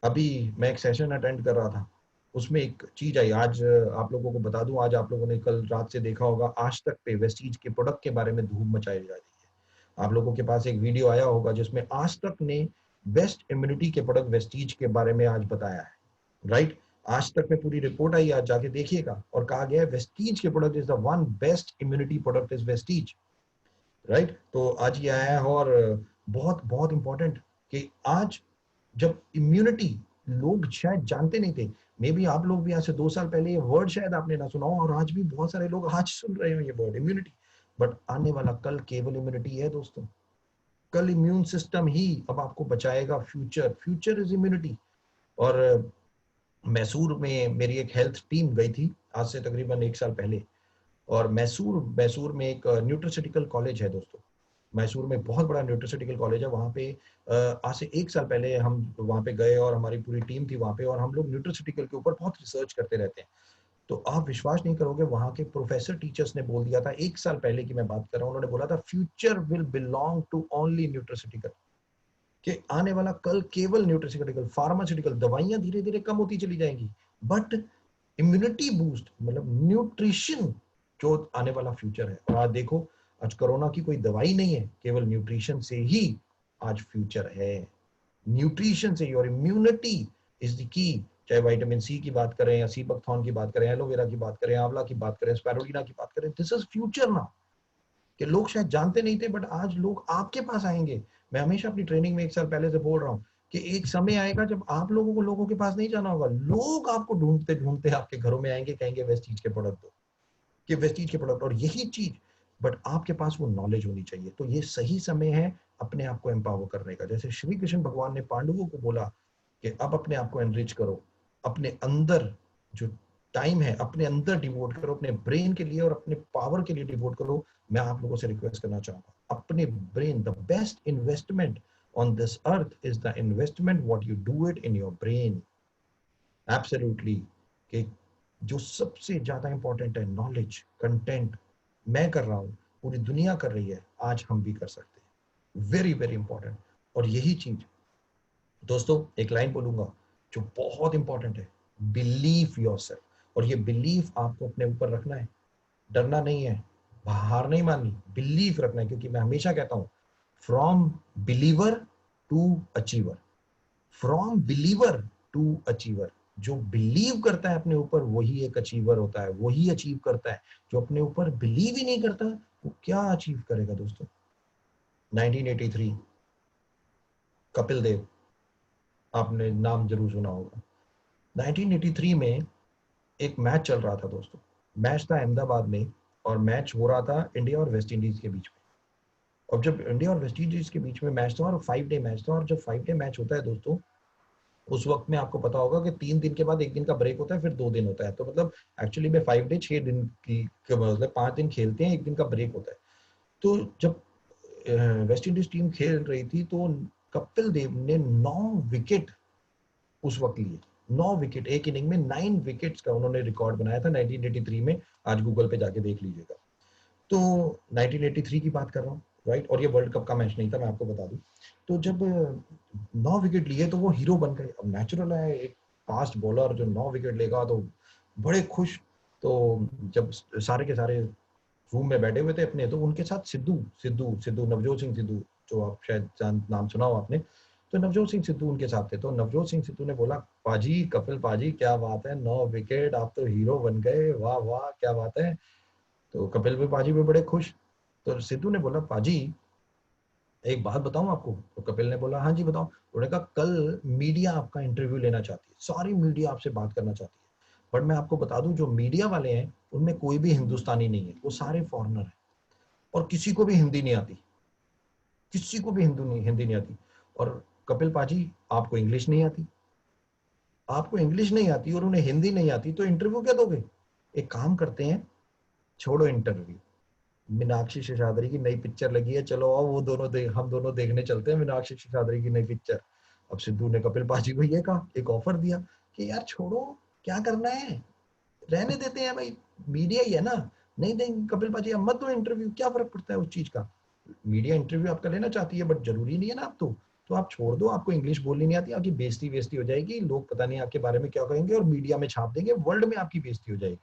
अभी मैं एक सेशन अटेंड कर रहा था, उसमें एक चीज आई, आज आप लोगों को बता दूं, आज आप लोगों ने कल रात से देखा होगा, आज तक पे वेस्टीज के प्रोडक्ट के बारे में धूम मचाई जा रही है। आप लोगों के पास एक वीडियो आया होगा जिसमें आज तक ने बेस्ट इम्यूनिटी के प्रोडक्ट वेस्टीज के बारे में आज बताया है, राइट। आज तक में पूरी रिपोर्ट आई, आज जाके देखिएगा, और कहा गया है वेस्टीज के product is the one best immunity product is Vestige, right. तो आज ये आया है। और बहुत बहुत इंपॉर्टेंट कि आज जब इम्यूनिटी, लोग शायद जानते नहीं थे, मे बी आप लोग भी आज से 2 साल पहले ये वर्ड शायद आपने ना सुना हो, और आज भी बहुत सारे लोग आज सुन रहे हो ये वर्ड इम्यूनिटी। बट आने वाला कल केवल इम्यूनिटी है दोस्तों, कल इम्यून सिस्टम ही अब आपको बचाएगा। Future, future is immunity. और मैसूर में मेरी एक हेल्थ टीम गई थी आज से तकरीबन 1 साल पहले, और मैसूर मैसूर में एक न्यूट्रिसिटिकल कॉलेज है दोस्तों। मैसूर में बहुत बड़ा न्यूट्रिसिटिकल कॉलेज है। वहाँ पे आज से 1 साल पहले हम वहाँ पे गए और हमारी पूरी टीम थी वहाँ पे, और हम लोग न्यूट्रिसिटिकल के ऊपर बहुत रिसर्च करते रहते हैं। तो आप विश्वास नहीं करोगे, वहाँ के प्रोफेसर टीचर्स ने बोल दिया था 1 साल पहले की मैं बात कर रहा हूँ, उन्होंने बोला था future will belong to only nutraceutical, कि आने वाला कल केवल न्यूट्रिसिटिकल, फार्मास्यूटिकल, दवाइयां धीरे धीरे कम होती चली जाएंगी, बट इम्यूनिटी बूस्ट मतलब न्यूट्रिशन जो आने वाला फ्यूचर है। और आज देखो, आज कोरोना की कोई दवाई नहीं है, केवल न्यूट्रिशन से ही आज फ्यूचर है। न्यूट्रिशन से, योर इम्यूनिटी इज द की। चाहे विटामिन सी की बात करें या सीबकथॉर्न की बात करें, एलोवेरा की बात करें, आंवला की बात करें, स्पारुलिना की बात करें, दिस इज फ्यूचर नाउ। कि लोग शायद जानते नहीं थे, बट आज लोग आपके पास आएंगे। मैं हमेशा अपनी ट्रेनिंग में 1 साल पहले से बोल रहा हूँ कि एक समय आएगा जब आप लोगों को लोगों के पास नहीं जाना होगा, लोग आपको ढूंढते ढूंढते आपके घरों में आएंगे, कहेंगे वेस्टीज के प्रोडक्ट दो, कि वेस्टीज के प्रोडक्ट। और यही चीज, बट आपके पास वो नॉलेज होनी चाहिए। तो ये सही समय है अपने आप को एम्पावर करने का। जैसे श्री कृष्ण भगवान ने पांडवों को बोला कि अब अपने आप को एनरिच करो, अपने अंदर जो टाइम है अपने अंदर डिवोट करो, अपने ब्रेन के लिए और अपने पावर के लिए डिवोट करो। मैं आप लोगों से रिक्वेस्ट करना चाहूंगा, अपने brain, the best investment on this earth is the investment what you do it in your brain. Absolutely. कि जो सबसे ज्यादा इंपॉर्टेंट है, नॉलेज, कंटेंट, मैं कर रहा हूं, पूरी दुनिया कर रही है, आज हम भी कर सकते हैं। Very very important. और यही चीज दोस्तों, एक लाइन बोलूंगा जो बहुत इंपॉर्टेंट है, बिलीव योरसेल्फ। और ये बिलीफ आपको अपने ऊपर रखना है, डरना नहीं है, हार नहीं माननी, बिलीव रखना है। क्योंकि मैं हमेशा कहता हूं, from believer to achiever, from believer to achiever. जो बिलीव करता है अपने ऊपर वही एक अचीवर होता है, वही अचीव करता है। जो अपने ऊपर बिलीव ही नहीं करता वो क्या अचीव करेगा दोस्तों। 1983, कपिल देव, आपने नाम जरूर सुना होगा। 1983 में एक मैच चल रहा था दोस्तों, मैच था अहमदाबाद में, और मैच हो रहा था इंडिया और वेस्ट इंडीज के बीच में। और जब इंडिया और वेस्ट इंडीज के बीच में मैच था, और 5 डे मैच था, और जब 5 डे मैच होता है दोस्तों, उस वक्त में आपको पता होगा कि 3 दिन के बाद 1 दिन का ब्रेक होता है, फिर 2 दिन होता है। तो मतलब एक्चुअली में 5 डे 6 दिन की मतलब 5 दिन खेलते हैं, 1 दिन का ब्रेक होता है। तो जब वेस्ट इंडीज टीम खेल रही थी तो कपिल देव ने 9 विकेट उस वक्त लिए। 9 विकेट एक इनिंग में, 9 विकेट्स का उन्होंने रिकॉर्ड बनाया था 1983 में। आज गूगल पे जाके देख लीजिएगा। तो 1983 की बात कर रहा हूँ, राइट। और ये वर्ल्ड कप का मैच नहीं था, मैं आपको बता दूं। तो जब 9 विकेट लिए तो वो हीरो बन गए। अब नेचुरल है, एक फास्ट बॉलर जो 9 विकेट लेगा तो बड़े खुश। तो जब सारे के सारे रूम में बैठे हुए थे अपने, तो उनके साथ सिद्धू सिद्धू सिद्धू नवजोत सिंह सिद्धू, जो आप शायद नाम सुना हो आपने। तो नवजोत सिंह सिद्धू उनके साथ थे। तो नवजोत सिंह सिद्धू ने बोला, पाजी, कपिल पाजी क्या बात है, 9 विकेट, आप तो हीरो बन गए, वाह वाह क्या बात है। तो कपिल भी पाजी भी बड़े खुश। तो सिद्धू ने बोला, पाजी एक बात बताऊं आपको। तो कपिल ने बोला, हाँ जी बताओ। उन्होंने कहा, कल मीडिया आपका इंटरव्यू लेना चाहती है, सारी मीडिया आपसे बात करना चाहती है। बट मैं आपको बता दूं, जो मीडिया वाले हैं उनमें कोई भी हिंदुस्तानी नहीं है, वो सारे फॉरेनर हैं। और किसी को भी हिंदी नहीं आती, किसी को भी हिंदी नहीं आती। और कपिल पाजी, आपको इंग्लिश नहीं आती, आपको इंग्लिश नहीं आती और उन्हें हिंदी नहीं आती, तो इंटरव्यू क्या दोगे। एक काम करते हैं, छोड़ो इंटरव्यू, मीनाक्षी शेषाद्री की नई पिक्चर लगी है, चलो आओ वो दोनों हम दोनों देखने चलते हैं मीनाक्षी शेषाद्री की नई पिक्चर। अब सिद्धू ने कपिल पाजी को ये कहा, एक ऑफर दिया कि यार छोड़ो, क्या करना है, रहने देते हैं भाई, मीडिया ही है ना। नहीं देंगे कपिल पाजी, अब मत दो इंटरव्यू, क्या फर्क पड़ता है उस चीज का। मीडिया इंटरव्यू आपका लेना चाहती है, बट जरूरी नहीं है ना आप तो आप छोड़ दो, आपको इंग्लिश बोलनी नहीं आती, आपकी बेइज्जती बेइज्जती हो जाएगी, लोग पता नहीं आपके बारे में क्या कहेंगे और मीडिया में छाप देंगे, वर्ल्ड में आपकी बेइज्जती हो जाएगी।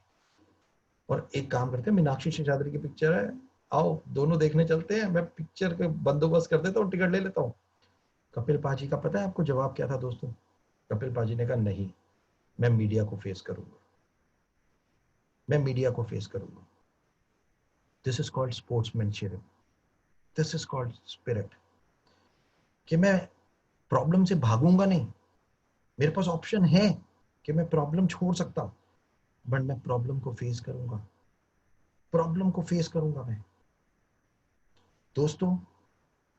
और एक काम करते हैं, मीनाक्षी शेषाद्री की पिक्चर है, आओ दोनों देखने चलते हैं, मैं पिक्चर के बंदोबस्त कर देता हूँ, टिकट ले लेता हूँ। कपिल पाजी का पता है आपको जवाब क्या था दोस्तों। कपिल पाजी ने कहा, नहीं, मैं मीडिया को फेस करूंगा, मैं मीडिया को फेस करूंगा। This is called sportsmanship, this is called spirit. कि मैं प्रॉब्लम से भागूंगा नहीं, मेरे पास ऑप्शन है कि मैं प्रॉब्लम छोड़ सकता हूं, बट मैं प्रॉब्लम को फेस करूंगा, प्रॉब्लम को फेस करूंगा मैं। दोस्तों,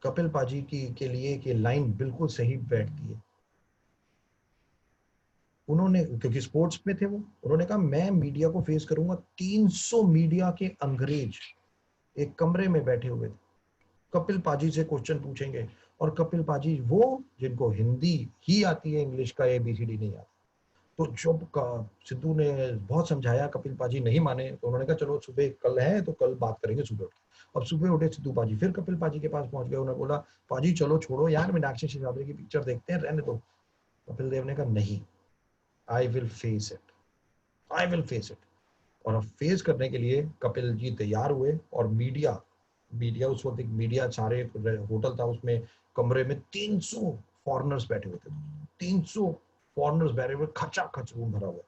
कपिल पाजी की के लिए कि लाइन बिल्कुल सही बैठती है। उन्होंने, क्योंकि स्पोर्ट्स में थे वो, उन्होंने कहा मैं मीडिया को फेस करूंगा। 300 मीडिया के अंग्रेज एक कमरे में बैठे हुए थे, कपिल पाजी से क्वेश्चन पूछेंगे। और कपिल पाजी वो जिनको हिंदी ही आती है, इंग्लिश का ABCD नहीं आता। तो जब का सिद्धू ने बहुत समझाया, कपिल पाजी नहीं माने, तो उन्होंने कहा चलो सुबह कल है तो कल बात करेंगे सुबह उठ के। अब सुबह उठे सिद्धू पाजी, फिर कपिल पाजी के पास पहुंच गए, उन्होंने बोला, पाजी चलो छोड़ो यार, मीनाक्षी शेषाद्री की पिक्चर देखते हैं, रहने दो। कपिल देव ने कहा, नहीं, I will face it, I will face it. और अब फेस करने के लिए कपिल जी तैयार हुए। और मीडिया मीडिया उस वक्त एक मीडिया, सारे होटल था उसमें, कमरे में 300 फॉरेनर्स बैठे हुए थे, 300 फॉरेनर्स बैठे हुए, खचा खच रूम भरा हुआ,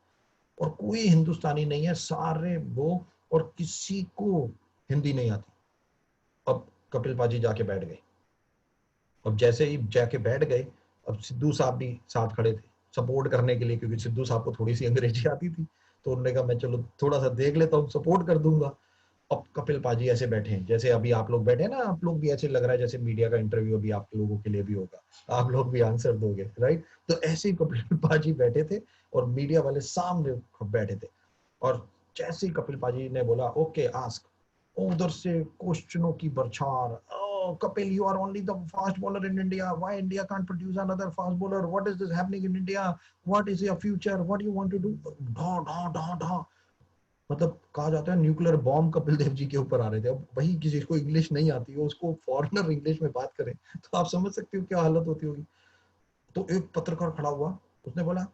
और कोई हिंदुस्तानी नहीं है, सारे वो, और किसी को हिंदी नहीं आती। अब कपिल पाजी जाके बैठ गए। अब जैसे ही जाके बैठ गए, अब सिद्धू साहब भी साथ खड़े थे सपोर्ट करने के लिए, क्योंकि सिद्धू साहब को थोड़ी सी अंग्रेजी आती थी। तो उन्होंने कहा, मैं चलो थोड़ा सा देख लेता हूँ, सपोर्ट कर दूंगा। अब कपिल पाजी ऐसे बैठे हैं जैसे अभी आप लोग बैठे हैं ना, आप लोग भी ऐसे लग रहा है जैसे मीडिया का इंटरव्यू अभी आप लोगों के लिए भी होगा, आप लोग भी आंसर दोगे, राइट। तो ऐसे ही कपिल पाजी बैठे थे और मीडिया वाले सामने बैठे थे। और जैसे ही कपिल पाजी ने बोला, ओके आस्क, उधर से क्वेश्चनों की बरछार। Kapil, you are only the fast bowler in India. Why India can't produce another fast bowler? What is this happening in India? What is your future? What do you want to do? ढा ढा ढा ढा, मतलब कहा जाता है न्यूक्लियर बॉम्ब कपिल देव जी के ऊपर आ रहे थे। अब वही किसी को इंग्लिश नहीं आती है, उसको फॉरेनर इंग्लिश में बात करें, तो आप समझ सकते हो क्या हालत होती होगी। तो एक पत्रकार खड़ा हुआ, उसने बोला,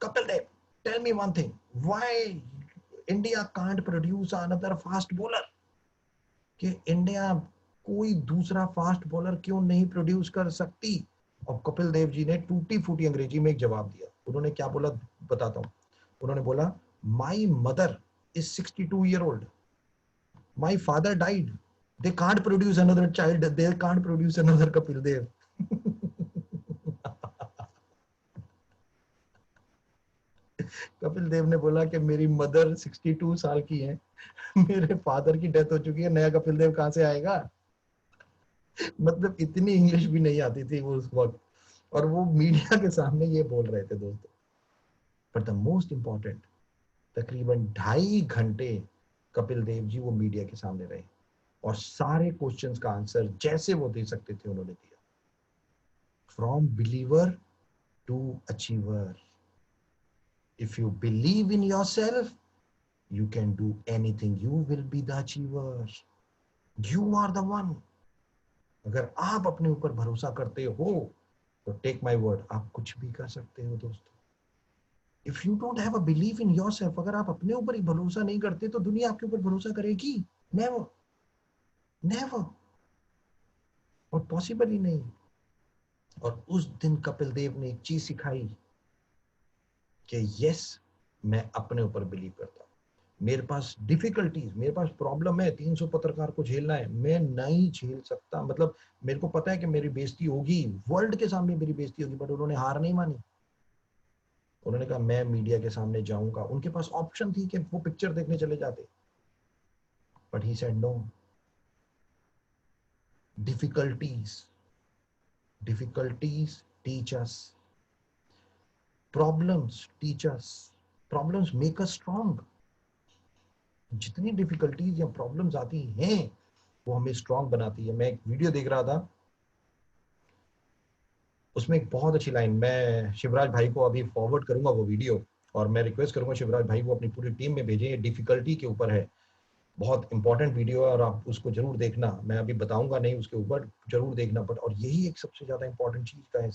Kapil Dev, tell me one thing, why India can't produce another fast bowler. कि इंडिया कोई दूसरा फास्ट बॉलर क्यों नहीं प्रोड्यूस कर सकती। और कपिल देव जी ने टूटी फूटी अंग्रेजी में एक जवाब दिया। उन्होंने क्या बोला बताता हूं। उन्होंने बोला, my mother is 62 year old, my father died, they can't produce another child, they can't produce another Kapil Dev. Kapil Dev ने बोला कि मेरी मदर 62 साल की है, मेरे फादर की डेथ हो चुकी है, नया कपिल देव कहां से आएगा। मतलब इतनी इंग्लिश भी नहीं आती थी वो उस वक्त, और वो मीडिया के सामने ये बोल रहे थे दोस्तों। पर द मोस्ट इंपॉर्टेंट, तकरीबन 2.5 घंटे कपिल देव जी वो मीडिया के सामने रहे, और सारे क्वेश्चंस का आंसर जैसे वो दे सकते थे उन्होंने दिया। From believer to achiever. If you believe in yourself, you can do anything. You will be the achiever. You are the one. अगर आप अपने ऊपर भरोसा करते हो तो टेक माय वर्ड, आप कुछ भी कर सकते हो दोस्तों. If you don't have a believe in yourself, अगर आप अपने ऊपर ही भरोसा नहीं करते तो दुनिया आपके ऊपर भरोसा करेगी? नेवर, नेवर, और पॉसिबल ही नहीं. और उस दिन कपिल देव ने एक चीज सिखाई कि यस, मैं अपने ऊपर बिलीव करता हूं. मेरे पास डिफिकल्टीज, मेरे पास प्रॉब्लम है, 300 पत्रकार को झेलना है, मैं नहीं झेल सकता. मतलब मेरे को पता है कि मेरी बेइज्जती होगी, वर्ल्ड के सामने मेरी बेइज्जती होगी, बट उन्होंने हार नहीं मानी. उन्होंने कहा मैं मीडिया के सामने जाऊंगा. उनके पास ऑप्शन थी कि वो पिक्चर देखने चले जाते, but he said no. Difficulties, difficulties teach us, problems teach us, problems make us strong. जितनी डिफिकल्टीज या प्रॉब्लम्स आती हैं वो हमें स्ट्रांग बनाती है. मैं एक वीडियो देख रहा था, उसमें एक बहुत अच्छी लाइन, मैं शिवराज भाई को अभी फॉरवर्ड करूंगा वो वीडियो, और मैं रिक्वेस्ट करूंगा शिवराज भाई को अपनी पूरी टीम में भेजें. डिफिकल्टी के ऊपर है, बहुत इंपॉर्टेंट वीडियो है और आप उसको जरूर देखना. मैं अभी बताऊंगा नहीं उसके ऊपर, जरूर देखना. बट और यही एक सबसे ज्यादा इंपॉर्टेंट चीज का है,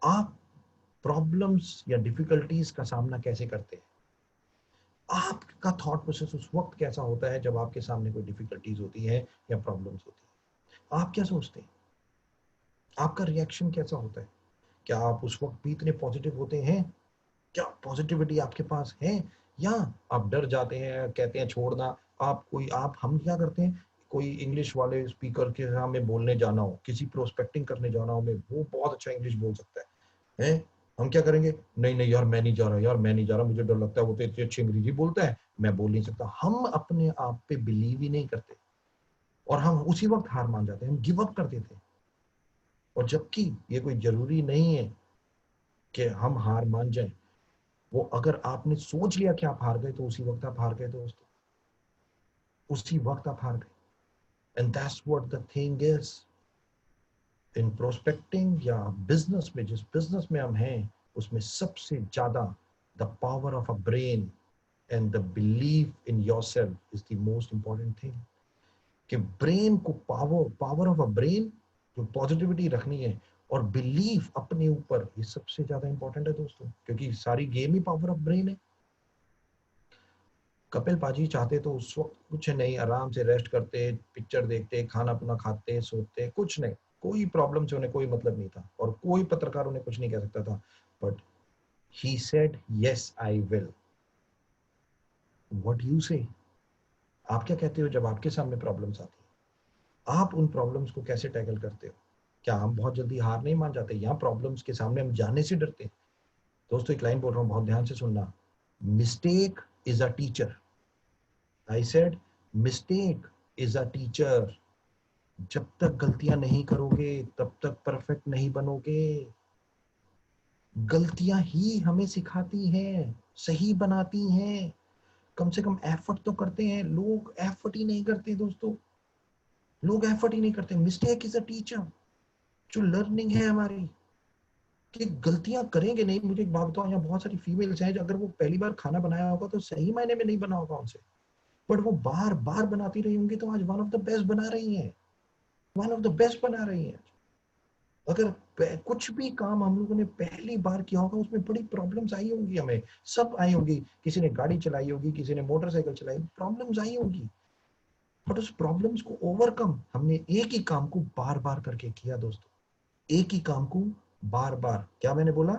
आप प्रॉब्लम्स या डिफिकल्टीज का सामना कैसे करते हैं. आपका थॉट प्रोसेस उस वक्त कैसा होता है जब आपके सामने कोई डिफिकल्टीज होती है या प्रॉब्लम्स होती है. आप क्या सोचते हैं, आपका रिएक्शन कैसा होता है. क्या आप उस वक्त भी इतने पॉजिटिव होते हैं, क्या पॉजिटिविटी आपके पास है, या आप डर जाते हैं, कहते हैं छोड़ना. आप कोई, आप, हम क्या करते हैं, कोई इंग्लिश वाले स्पीकर के सामने बोलने जाना हो, किसी प्रोस्पेक्टिंग करने जाना हो, में वो बहुत अच्छा इंग्लिश बोल सकता है, हम क्या करेंगे, नहीं नहीं यार मैं नहीं जा रहा, यार मैं नहीं जा रहा, मुझे डर लगता है, वो तो इतनी अच्छी अंग्रेजी बोलता है, मैं बोल नहीं सकता. हम अपने आप पे बिलीव ही नहीं करते और हम उसी वक्त हार मान जाते हैं, हम गिव अप कर देते हैं. और जबकि ये कोई जरूरी नहीं है कि हम हार मान जाएं. वो अगर आपने सोच लिया कि आप हार गए तो उसी वक्त आप हार गए दोस्तों, उसी वक्त आप हार गए. And that's what the thing is. In prospecting या बिजनेस में, जिस बिजनेस में हम हैं, उसमें सबसे ज्यादा the power of a brain and the believe in yourself is the most important thing. कि ब्रेन को, पावर ऑफ अ ब्रेन, जो पॉजिटिविटी रखनी है, और बिलीव अपने ऊपर, ये सबसे ज्यादा इंपॉर्टेंट है दोस्तों, क्योंकि सारी game he power of brain है. कपिल पाजी चाहते तो उस वक्त कुछ नहीं, आराम से रेस्ट करते, पिक्चर देखते, खाना पीना खाते, सोते, कुछ नहीं, कोई प्रॉब्लम से उन्हें कोई मतलब नहीं था और कोई पत्रकार उन्हें कुछ नहीं कह सकता था. But he said yes I will. What you से, आप क्या कहते हो जब आपके सामने प्रॉब्लम्स आती है, आप उन प्रॉब्लम्स को कैसे टैकल करते हो. क्या हम बहुत जल्दी हार नहीं मान जाते, या प्रॉब्लम्स के सामने हम जाने से डरते हैं. दोस्तों एक लाइन बोल रहा हूं, बहुत ध्यान से सुनना. Mistake is a teacher. I said mistake is a teacher. जब तक गलतियां नहीं करोगे तब तक परफेक्ट नहीं बनोगे. गलतियां ही हमें सिखाती हैं, सही बनाती हैं. कम से कम एफर्ट तो करते हैं. लोग एफर्ट ही नहीं करते दोस्तों, लोग एफर्ट ही नहीं करते. Mistake is a teacher. जो लर्निंग है हमारी, कि गलतियां करेंगे नहीं. मुझे एक बात बताओ, यहाँ बहुत सारी फीमेल्स हैं, अगर वो पहली बार खाना बनाया होगा तो सही मायने में नहीं बना होगा उनसे, बट वो बार बार बनाती रही होंगी तो आज वन ऑफ द बेस्ट बना रही हैं, वन ऑफ द बेस्ट बना रही हैं. अगर कुछ भी काम हम लोगों ने पहली बार किया होगा उसमें बड़ी प्रॉब्लम्स आई होंगी, हमें सब आई होंगी. किसी ने गाड़ी चलाई होगी, किसी ने मोटरसाइकिल चलाई, प्रॉब्लम्स आई होंगी. बट उस प्रॉब्लम्स को ओवरकम हमने एक ही काम को बार बार करके किया दोस्तों. एक ही काम को बार बार, क्या मैंने बोला,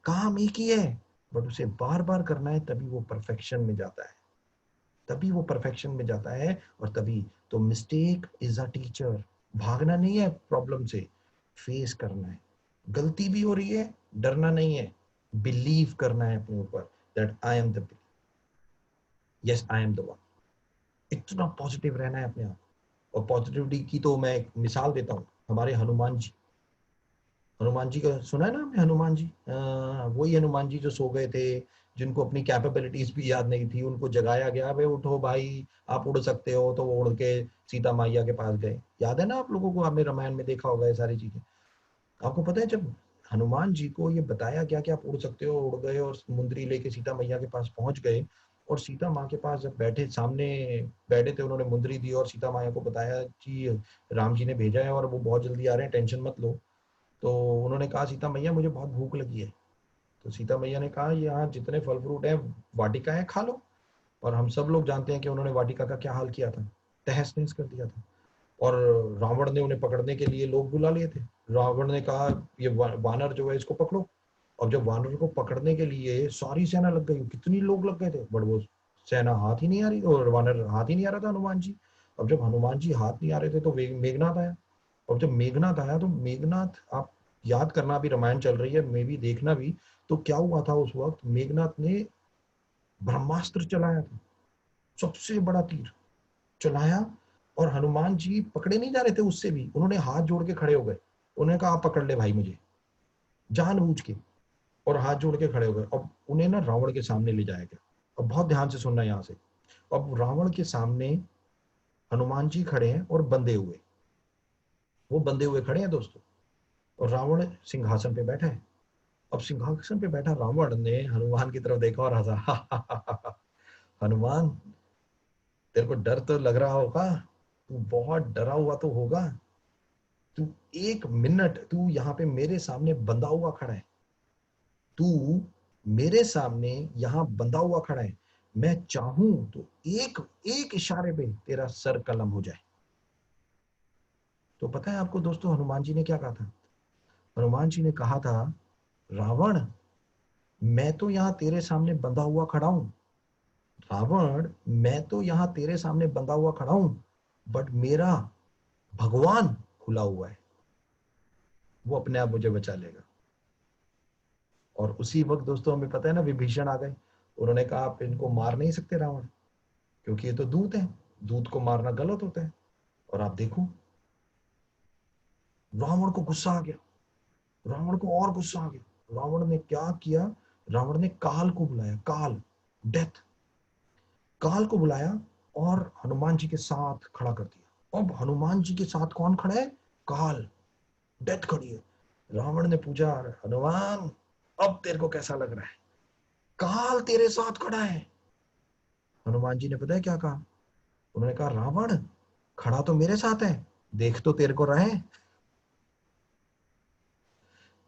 काम एक ही है बट उसे बार बार करना है, तभी वो परफेक्शन में जाता है, तभी वो परफेक्शन में जाता है. और तभी तो मिस्टेक इज अ टीचर. भागना नहीं है प्रॉब्लम से, फेस करना है. गलती भी हो रही है, डरना नहीं है, बिलीव करना है अपने ऊपर, that I am the, yes I am the one. इतना पॉजिटिव रहना है अपने आप. और पॉजिटिविटी की तो मैं एक मिसाल देता हूँ, हमारे हनुमान जी, हनुमान जी का सुना है ना आपने, हनुमान जी, वही हनुमान जी जो सो गए थे, जिनको अपनी कैपेबिलिटीज भी याद नहीं थी, उनको जगाया गया, भाई उठो भाई आप उड़ सकते हो, तो वो उड़ के सीता मैया के पास गए. याद है ना आप लोगों को, आपने रामायण में देखा होगा ये सारी चीजें. आपको पता है जब हनुमान जी को ये बताया गया कि आप उड़ सकते हो, उड़ गए और मुंदरी लेके सीता मैया के पास पहुंच गए। और सीता माँ के पास जब बैठे, सामने बैठे थे, उन्होंने मुंदरी दी और सीता माया को बताया कि राम जी ने भेजा है और वो बहुत जल्दी आ रहे हैं, टेंशन मत लो। तो उन्होंने कहा सीता मैया मुझे बहुत भूख लगी है। तो सीता मैया ने कहा यहाँ जितने फल फ्रूट है, वाटिका है, खा लो। और हम सब लोग जानते हैं कि उन्होंने वाटिका का क्या हाल किया था, तहस नहस कर दिया था। और रावण ने उन्हें पकड़ने के लिए लोग बुला लिए थे। रावण ने कहा ये वानर जो है इसको पकड़ो। अब जब वानर को पकड़ने के लिए सारी सेना लग गई, कितनी लोग लग गए थे, बट वो सेना हाथ ही नहीं आ रही, और वानर हाथ ही नहीं आ रहा था हनुमान जी। अब जब हनुमान जी हाथ नहीं आ रहे थे तो मेघनाथ आया। और जब मेघनाथ आया तो मेघनाथ, आप याद करना, अभी रामायण चल रही है, मे भी देखना भी, तो क्या हुआ था उस वक्त, मेघनाथ ने ब्रह्मास्त्र चलाया था, सबसे बड़ा तीर चलाया। और हनुमान जी पकड़े नहीं जा रहे थे उससे भी, उन्होंने हाथ जोड़ के खड़े हो गए। उन्होंने कहा आप पकड़ ले भाई मुझे, जानबूझ के, और हाथ जोड़ के खड़े हो गए। अब उन्हें ना रावण के सामने ले जाया गया। अब बहुत ध्यान से सुनना यहाँ से। अब रावण के सामने हनुमान जी खड़े हैं और बंधे हुए, वो बंधे हुए खड़े हैं दोस्तों, और रावण सिंहासन पे बैठा है। अब सिंहासन पे बैठा रावण ने हनुमान की तरफ देखा और हंसा। हनुमान, तेरे को डर तो लग रहा होगा, तू बहुत डरा हुआ तो होगा, तू एक मिनट तू यहाँ पे मेरे सामने बंधा हुआ खड़ा है, तू मेरे सामने यहाँ बंधा हुआ खड़ा है, मैं चाहूं तो एक एक इशारे पे तेरा सर कलम हो जाए। तो पता है आपको दोस्तों हनुमान जी ने क्या कहा था? हनुमान जी ने कहा था, रावण, मैं तो यहाँ तेरे सामने बंधा हुआ खड़ा हूं, रावण, मैं तो यहाँ तेरे सामने बंधा हुआ खड़ा हूं, बट मेरा भगवान खुला हुआ है, वो अपने आप मुझे बचा लेगा। और उसी वक्त दोस्तों हमें पता है ना, विभीषण आ गए। उन्होंने कहा आप इनको मार नहीं सकते रावण, क्योंकि ये तो दूत है, दूत को मारना गलत होता है। और आप देखो, रावण को गुस्सा आ गया, रावण को और गुस्सा आ गया। रावण ने क्या किया? रावण ने काल को बुलाया, काल, डेथ, काल को बुलाया और हनुमान जी के साथ खड़ा कर दिया। अब हनुमान जी के साथ कौन खड़ा है? काल, डेथ खड़ी है। रावण ने पूछा, हनुमान अब तेरे को कैसा लग रहा है? काल तेरे साथ खड़ा है। हनुमान जी ने पता है क्या कहा? उन्होंने कहा, रावण खड़ा तो मेरे साथ है, देख तो तेरे को रहे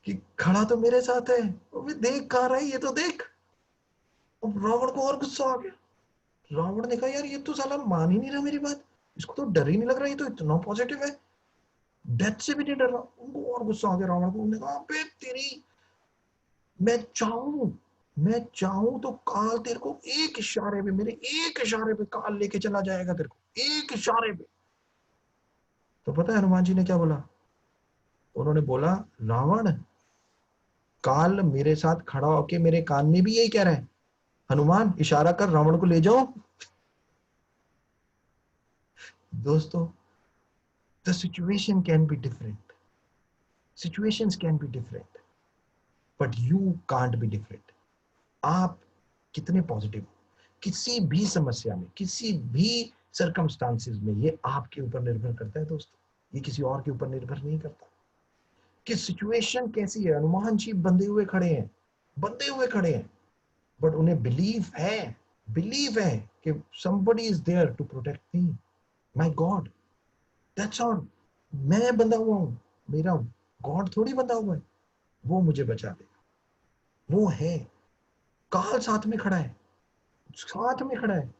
कि खड़ा तो मेरे साथ है, अबे देख कहाँ रहा है, ये तो देख। अब रावण को और गुस्सा आ गया। रावण ने कहा, यार ये तो साला मान ही नहीं रहा मेरी बात, इसको तो डर ही नहीं लग रहा, ये तो इतना पॉजिटिव है, डेथ से भी नहीं डर रहा। उनको और गुस्सा आ गया रावण को। उन्होंने कहा, अबे तेरी, मैं चाहूं मैं चाहूं तो काल तेरे को एक इशारे पे, मेरे एक इशारे पे काल लेके चला जाएगा तेरे को, एक इशारे पे। तो पता है हनुमान जी ने क्या बोला? उन्होंने बोला, रावण, काल मेरे साथ खड़ा होके मेरे कान में भी यही कह रहा है, हनुमान इशारा कर, रावण को ले जाओ। दोस्तों, the situation can be different, situations can be different, but you can't be different. आप कितने पॉजिटिव हो किसी भी समस्या में, किसी भी सर्कमस्टांसेस में, ये आपके ऊपर निर्भर करता है दोस्तों, ये किसी और के ऊपर निर्भर नहीं करता कि सिचुएशन कैसी है। हनुमान जी बंधे हुए खड़े हैं, बंधे हुए खड़े हैं, बट उन्हें बिलीव है कि somebody is there to protect me, my God, that's all। मैं बंधा हुआ हूं, मेरा गॉड थोड़ी बंधा हुआ है, वो मुझे बचा देगा, वो है। काल साथ में खड़ा है, साथ में खड़ा है,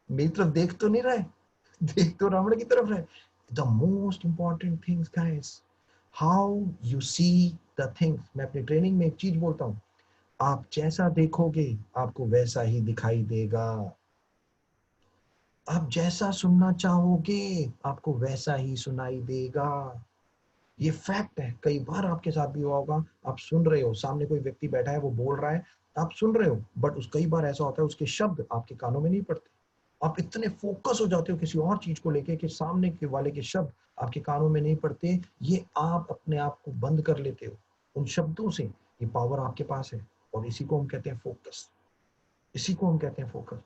मेरी तरफ देख तो नहीं रहा है, देख तो रावण की तरफ है। The most important things guys, how you see the things. मैं अपनी ट्रेनिंग में एक चीज बोलता हूँ, आप जैसा देखोगे आपको वैसा ही दिखाई देगा, आप जैसा सुनना चाहोगे आपको वैसा ही सुनाई देगा। ये फैक्ट है, कई बार आपके साथ भी हुआ होगा, आप सुन रहे हो, सामने कोई व्यक्ति बैठा है, वो बोल रहा है, आप सुन रहे हो, बट उस कई बार ऐसा होता है उसके शब्द आपके कानों में नहीं पड़ते। आप इतने फोकस हो जाते हो किसी और चीज को लेके कि सामने के वाले के शब्द आपके कानों में नहीं पड़ते। ये आप अपने आप को बंद कर लेते हो उन शब्दों से। ये पावर आपके पास है, और इसी को हम कहते हैं फोकस, इसी को हम कहते हैं फोकस।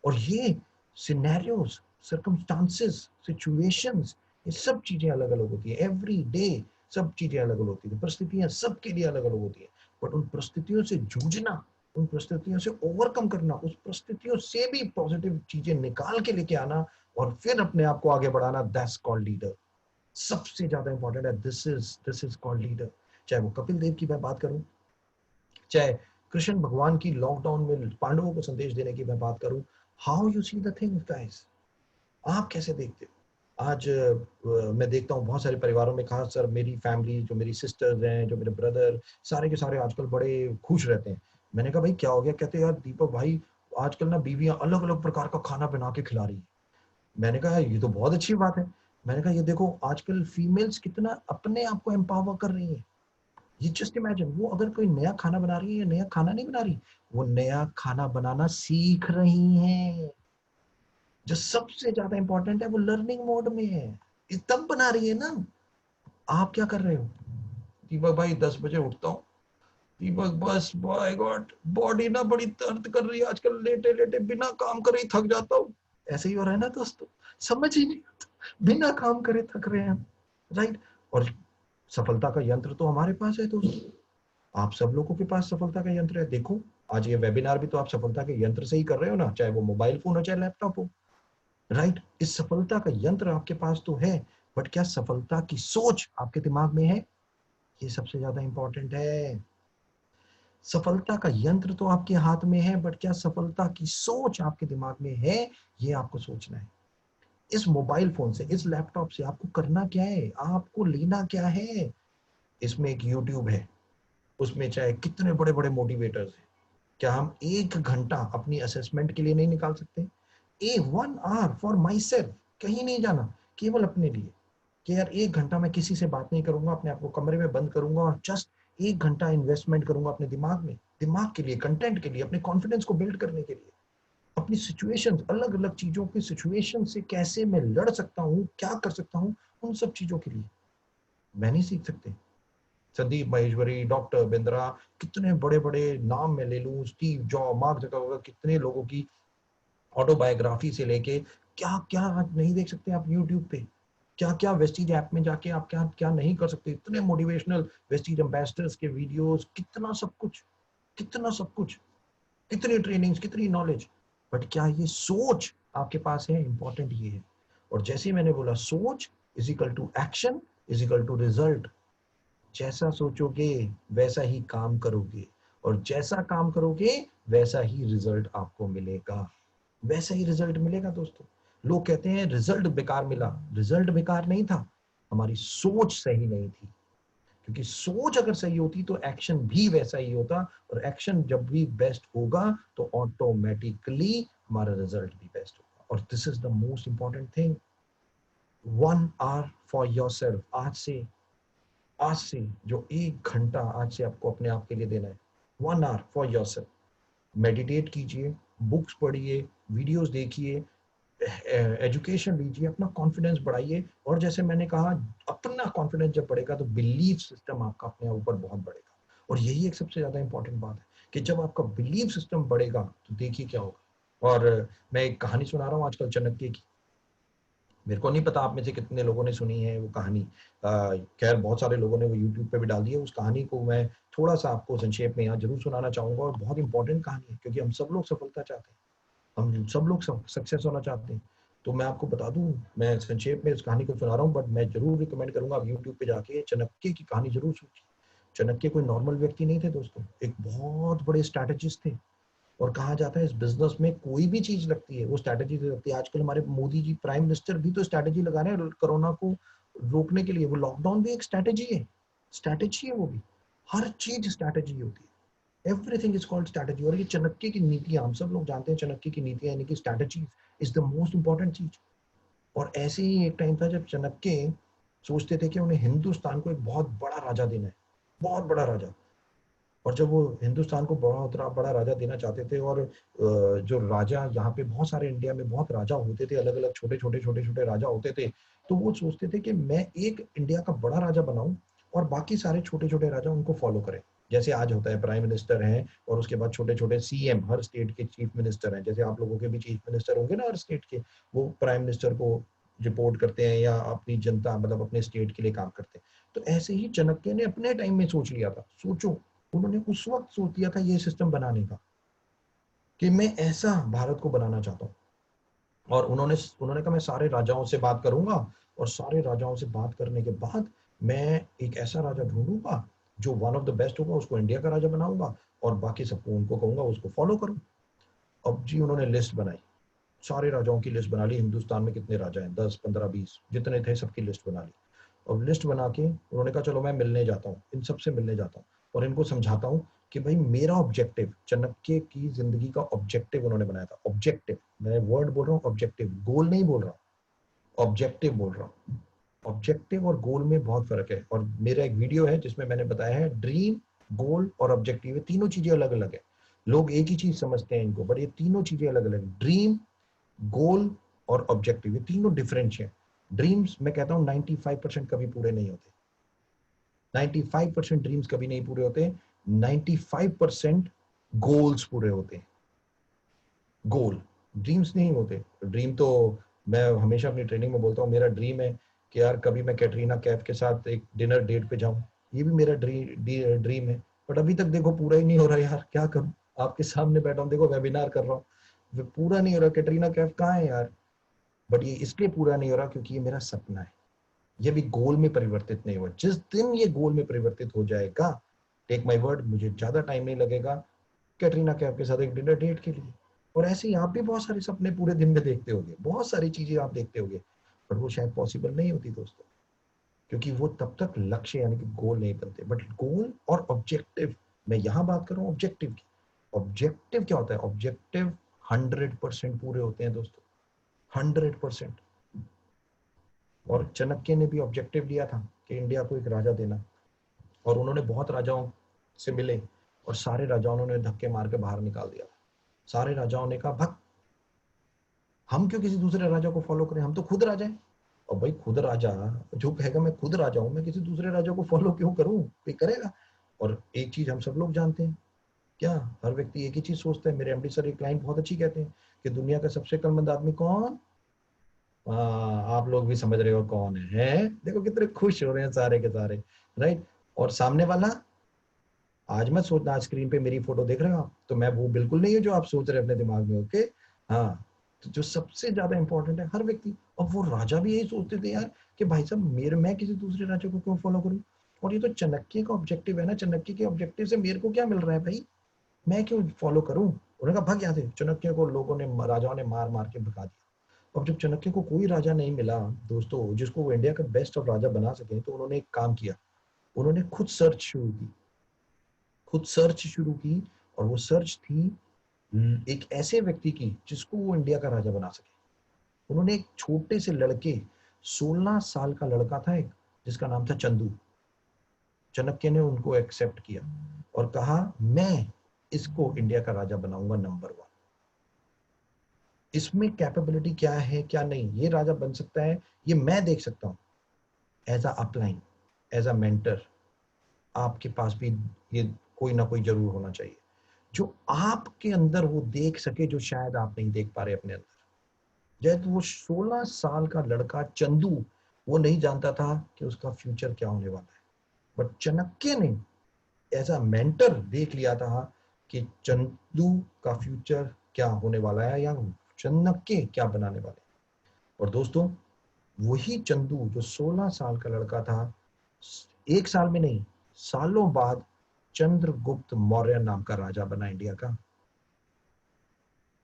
और ये सिनेरियोस, सर्कमस्टांसेस, सिचुएशंस, ये सब चीजें अलग अलग होती है। एवरी डे सब चीजें अलग अलग होती है, परिस्थितियां सबके लिए अलग अलग होती है, बट उन परिस्थितियों से जूझना, उन परिस्थितियों से ओवरकम करना, उस परिस्थितियों से भी पॉजिटिव चीजें निकाल के लेके आना और फिर अपने आप को आगे बढ़ाना, दैट्स कॉल्ड लीडर। सबसे ज्यादा इंपॉर्टेंट है, दिस इज कॉल्ड लीडर। चाहे वो कपिल देव की मैं बात करूं, चाहे कृष्ण भगवान की लॉकडाउन में पांडवों को संदेश देने की मैं बात करूं, how you see the thing guys, आप कैसे देखते हो? आज मैं देखता हूँ बहुत सारे परिवारों में, खास कर मेरी फैमिली, जो मेरी सिस्टर्स हैं, जो मेरे ब्रदर, सारे के सारे आजकल बड़े खुश रहते हैं। मैंने कहा भाई क्या हो गया? कहते यार दीपक भाई, आजकल ना बीवियां अलग अलग प्रकार का खाना बना के खिला रही है। मैंने कहा ये तो बहुत अच्छी बात है। मैंने कहा ये देखो आजकल फीमेल्स कितना अपने आप को एम्पावर कर रही है। ये जस्ट इमेजिन, वो अगर कोई नया खाना बना रही है, नया खाना नहीं बना रही, वो नया खाना बनाना सीख रही हैं। जो सबसे ज्यादा इंपॉर्टेंट है, वो लर्निंग मोड में है, ये तब बना रही है ना। आप क्या कर रहे हो? दीपक भाई 10 बजे उठता हूँ, दीपक बस बाय गॉड बॉडी ना बड़ी दर्द कर रही है आजकल, लेटे लेटे बिना काम करे ही थक जाता हूँ। ऐसे ही हो रहा है ना दोस्तों, समझ ही नहीं आता, बिना काम करे थक रहे हैं हम, राइट? और सफलता का यंत्र तो हमारे पास है दोस्तों, आप सब लोगों के पास सफलता का यंत्र है। देखो आज ये वेबिनार भी तो आप सफलता के यंत्र से ही कर रहे हो ना, चाहे वो मोबाइल फोन हो चाहे लैपटॉप हो, राइट? इस सफलता का यंत्र आपके पास तो है, बट क्या सफलता की सोच आपके दिमाग में है? ये सबसे ज्यादा इंपॉर्टेंट है। सफलता का यंत्र तो आपके हाथ में है, बट क्या सफलता की सोच आपके दिमाग में है? ये आपको सोचना है। इस मोबाइल फोन से, इस लैपटॉप से आपको करना क्या है, आपको लेना क्या है? इसमें एक यूट्यूब है, उसमें चाहे कितने बड़े बड़े मोटिवेटर्स हैं, क्या हम 1 घंटा अपनी असेसमेंट के लिए नहीं निकाल सकते? ए 1 आवर फॉर माई सेल्फ, कहीं नहीं जाना, केवल अपने लिए, कि यार 1 घंटा मैं किसी से बात नहीं करूंगा, अपने आप को कमरे में बंद करूंगा और जस्ट 1 घंटा इन्वेस्टमेंट करूंगा अपने दिमाग में, दिमाग के लिए, कंटेंट के लिए, अपने कॉन्फिडेंस को बिल्ड करने के लिए, अपनी सिचुएशन, अलग अलग चीजों की सिचुएशन से कैसे मैं लड़ सकता हूँ, क्या कर सकता हूँ, उन सब चीजों के लिए। मैं नहीं सीख सकते? संदीप महेश्वरी, डॉक्टर बिंद्रा, कितने बड़े बड़े नाम मैं ले लूं, स्टीव जॉब, मार्क जकरबर्ग, कितने लोगों की ऑटोबायोग्राफी से लेके क्या क्या आज नहीं देख सकते आप यूट्यूब पे? क्या क्या वेस्टीज ऐप में जाके आप क्या क्या नहीं कर सकते? इतने मोटिवेशनल वेस्टीज एम्बेसडर्स के वीडियोस, कितना सब कुछ, कितना सब कुछ, कितनी ट्रेनिंग्स, कितनी नॉलेज, बट क्या ये सोच आपके पास है? इंपॉर्टेंट ये है। और जैसे ही मैंने बोला, सोच is equal to action is equal to result. जैसा सोचोगे वैसा ही काम करोगे, और जैसा काम करोगे वैसा ही रिजल्ट आपको मिलेगा, वैसा ही रिजल्ट मिलेगा दोस्तों। लोग कहते हैं रिजल्ट बेकार मिला, रिजल्ट बेकार नहीं था, हमारी सोच सही नहीं थी। क्योंकि सोच अगर सही होती तो एक्शन भी वैसा ही होता, और एक्शन जब भी बेस्ट होगा तो ऑटोमेटिकली हमारा रिजल्ट भी बेस्ट होगा। और this is the most important thing, 1 hour for your self. आज से जो 1 घंटा आज से आपको अपने आप के लिए देना है, 1 hour for your self. Meditate कीजिए, बुक्स पढ़िए, वीडियोस देखिए, एजुकेशन लीजिए, अपना कॉन्फिडेंस बढ़ाइए। और जैसे मैंने कहा, अपना कॉन्फिडेंस जब बढ़ेगा तो बिलीफ सिस्टम आपका अपने ऊपर बहुत बढ़ेगा। और यही एक सबसे ज्यादा इंपॉर्टेंट बात है कि जब आपका बिलीफ सिस्टम बढ़ेगा तो देखिए क्या होगा। और मैं एक कहानी सुना रहा हूँ आजकल चाणक्य की। मेरे को नहीं पता आप में से कितने लोगों ने सुनी है वो कहानी। खैर बहुत सारे लोगों ने वो यूट्यूब पे भी डाल दी है। उस कहानी को मैं थोड़ा सा आपको संक्षेप में यहाँ जरूर सुनाना चाहूंगा। और बहुत इंपॉर्टेंट कहानी है, क्योंकि हम सब लोग सफलता चाहते हैं, हम सब लोग सक्सेस होना चाहते हैं। तो मैं आपको बता दूं, मैं संक्षेप में इस कहानी को सुना रहा हूँ, बट मैं जरूर रिकमेंड करूंगा आप यूट्यूब पे जाके चाणक्य की कहानी जरूर सुनिए। चाणक्य कोई नॉर्मल व्यक्ति नहीं थे दोस्तों, एक बहुत बड़े स्ट्रैटेजिस्ट थे। और कहा जाता है इस बिजनेस में कोई भी चीज लगती है वो स्ट्रैटेजी से लगती है। आजकल हमारे मोदी जी प्राइम मिनिस्टर भी तो स्ट्रैटेजी लगा रहे हैं कोरोना को रोकने के लिए। वो लॉकडाउन भी एक स्ट्रैटेजी है, स्ट्रैटेजी है वो भी। हर चीज स्ट्रैटेजी होती है, एवरीथिंग इज कॉल्ड स्ट्रैटेजी। और ये चाणक्य की नीतियां, हम सब लोग जानते हैं चाणक्य की नीतियां, यानी कि strategy is the most important चीज। और ऐसे ही एक टाइम था जब चाणक्य सोचते थे कि उन्हें हिंदुस्तान को एक बहुत बड़ा राजा देना है, बहुत बड़ा राजा। और जब वो हिंदुस्तान को बड़ा बड़ा राजा देना चाहते थे, और जो राजा यहाँ पे बहुत सारे, इंडिया में बहुत राजा होते थे, अलग अलग छोटे छोटे राजा होते थे। तो वो सोचते थे कि मैं एक इंडिया का बड़ा राजा बनाऊं और बाकी सारे छोटे छोटे राजा उनको फॉलो करें। जैसे आज होता है प्राइम मिनिस्टर हैं और उसके बाद छोटे छोटे सीएम, हर स्टेट के चीफ मिनिस्टर हैं। जैसे आप लोगों के भी चीफ मिनिस्टर होंगे ना हर स्टेट के, वो प्राइम मिनिस्टर को रिपोर्ट करते हैं या अपनी जनता मतलब अपने स्टेट के लिए काम करते हैं। तो ऐसे ही चाणक्य ने अपने टाइम में सोच लिया था। सोचो, उन्होंने उस वक्त सोच लिया था ये सिस्टम बनाने का कि मैं ऐसा भारत को बनाना चाहता हूँ। और उन्होंने उन्होंने कहा मैं सारे राजाओं से बात करूंगा और सारे राजाओं से बात करने के बाद मैं एक ऐसा राजा ढूंढूंगा जो वन ऑफ द बेस्ट होगा, उसको इंडिया का राजा बनाऊंगा और बाकी सबको उनको कहूंगा उसको फॉलो करो। अब जी उन्होंने लिस्ट बनाई, सारे राजाओं की लिस्ट बना ली, हिंदुस्तान में कितने राजा हैं, 10 15 20 जितने थे सबकी लिस्ट बना ली। अब लिस्ट बना के उन्होंने कहा चलो मैं मिलने जाता हूँ, इन सबसे मिलने जाता हूँ और इनको समझाता हूँ कि भाई मेरा ऑब्जेक्टिव, चाणक्य की जिंदगी का ऑब्जेक्टिव उन्होंने बनाया था। ऑब्जेक्टिव, मैं वर्ड बोल रहा हूँ ऑब्जेक्टिव, गोल नहीं बोल रहा, ऑब्जेक्टिव बोल रहा हूँ। ऑब्जेक्टिव और गोल में बहुत फर्क है और मेरा एक वीडियो है जिसमें मैंने बताया है ड्रीम, गोल और ऑब्जेक्टिव, ये तीनों चीजें अलग अलग है। लोग एक ही चीज समझते हैं इनको, बट ये तीनों चीजें अलग अलग। ड्रीम, गोल और ऑब्जेक्टिव, ये तीनों डिफरेंट हैं। ड्रीम्स मैं कहता हूँ 95% कभी पूरे नहीं होते, 95% ड्रीम्स कभी नहीं पूरे होते, 95% गोल्स पूरे होते हैं। गोल, ड्रीम्स नहीं होते। ड्रीम तो मैं हमेशा अपनी ट्रेनिंग में बोलता हूँ, मेरा ड्रीम है कि यार कभी मैं कैटरीना कैफ के साथ एक डिनर डेट पे जाऊं, ये भी मेरा ड्रीम है। बट अभी तक देखो पूरा ही नहीं हो रहा यार, क्या करूं, आपके सामने बैठा हूं, देखो वेबिनार कर रहा हूँ, पूरा नहीं हो रहा। कैटरीना कैफ कहाँ है यार? बट ये इसलिए पूरा नहीं हो रहा क्योंकि ये मेरा सपना है, ये भी गोल में परिवर्तित नहीं हुआ। जिस दिन ये गोल में परिवर्तित हो जाएगा, टेक माय वर्ड, मुझे ज्यादा टाइम नहीं लगेगा कैटरीना कैफ के साथ एक डिनर डेट के लिए। और ऐसे ही आप भी बहुत सारे सपने पूरे दिन में देखते होंगे, बहुत सारी चीजें आप देखते होंगे, पर वो शायद पॉसिबल नहीं होती दोस्तों, क्योंकि वो तब तक लक्ष्य यानी कि गोल नहीं बनते। बट गोल और ऑब्जेक्टिव, मैं यहां बात कर रहा हूँ ऑब्जेक्टिव की। ऑब्जेक्टिव क्या होता है? ऑब्जेक्टिव 100% पूरे होते हैं दोस्तों, 100%। और चाणक्य ने भी ऑब्जेक्टिव लिया था कि इंडिया को एक राजा देना, और उन्होंने बहुत राजाओं से मिले और सारे राजाओं ने धक्के मार के बाहर निकाल दिया। सारे राजाओं ने कहा भक्त, हम क्यों किसी दूसरे राजा को फॉलो करें, हम तो खुद राजा हैं। और भाई खुद राजा जो कहेगा मैं खुद राजा हूं, मैं किसी दूसरे राजा को फॉलो क्यों करूं, कोई करेगा। और एक चीज हम सब लोग जानते हैं, क्या हर व्यक्ति एक ही चीज सोचता है। मेरे एमडी सर एक लाइन बहुत अच्छी कहते हैं कि दुनिया का सबसे अक्लमंद आदमी कौन? आप लोग भी समझ रहे हो कौन है। देखो कितने खुश हो रहे हैं सारे के सारे, राइट। और सामने वाला, आज मत सोचना आज स्क्रीन पे मेरी फोटो देख रहे हो आप, तो मैं वो बिल्कुल नहीं है जो आप सोच रहे हैं अपने दिमाग में, ओके। हाँ, तो जो सबसे ज्यादा इंपॉर्टेंट है हर व्यक्ति, अब वो राजा भी यही सोचते थे यार कि भाई साहब मेरे, मैं किसी दूसरे राजा को क्यों फॉलो करूं। और ये तो चाणक्य का ऑब्जेक्टिव है ना, चाणक्य के ऑब्जेक्टिव से मेरे को क्या मिल रहा है भाई, मैं क्यों फॉलो करूं। उन्होंने कहा भाग यहाँ से। चाणक्य को लोगों ने, राजाओं ने मार मार के भगा दिया। अब जब चाणक्य को कोई राजा नहीं मिला दोस्तों जिसको वो इंडिया का बेस्ट ऑफ राजा बना सके, तो उन्होंने एक काम किया, उन्होंने खुद सर्च शुरू की, खुद सर्च शुरू की। और वो सर्च थी एक ऐसे व्यक्ति की जिसको वो इंडिया का राजा बना सके। उन्होंने एक छोटे से लड़के, 16 साल का लड़का था एक, जिसका नाम था चंदू। चाणक्य ने उनको एक्सेप्ट किया और कहा मैं इसको इंडिया का राजा बनाऊंगा नंबर 1। इसमें कैपेबिलिटी क्या है क्या नहीं, ये राजा बन सकता है, ये मैं देख सकता हूं। As a upline, as a mentor, आपके पास भी ये कोई ना कोई जरूर होना चाहिए जो आपके अंदर वो देख सके जो शायद आप नहीं देख पा रहे अपने अंदर। जैसे वो 16 साल का लड़का चंदू, वो नहीं जानता था कि उसका फ्यूचर क्या होने वाला है, बट चाणक्य ने एज अ मेंटर देख लिया था कि चंदू का फ्यूचर क्या होने वाला है या चाणक्य क्या बनाने वाले। और दोस्तों वही चंदू जो 16 साल का लड़का था, एक साल में नहीं सालों बाद चंद्रगुप्त मौर्य नाम का राजा बना इंडिया का।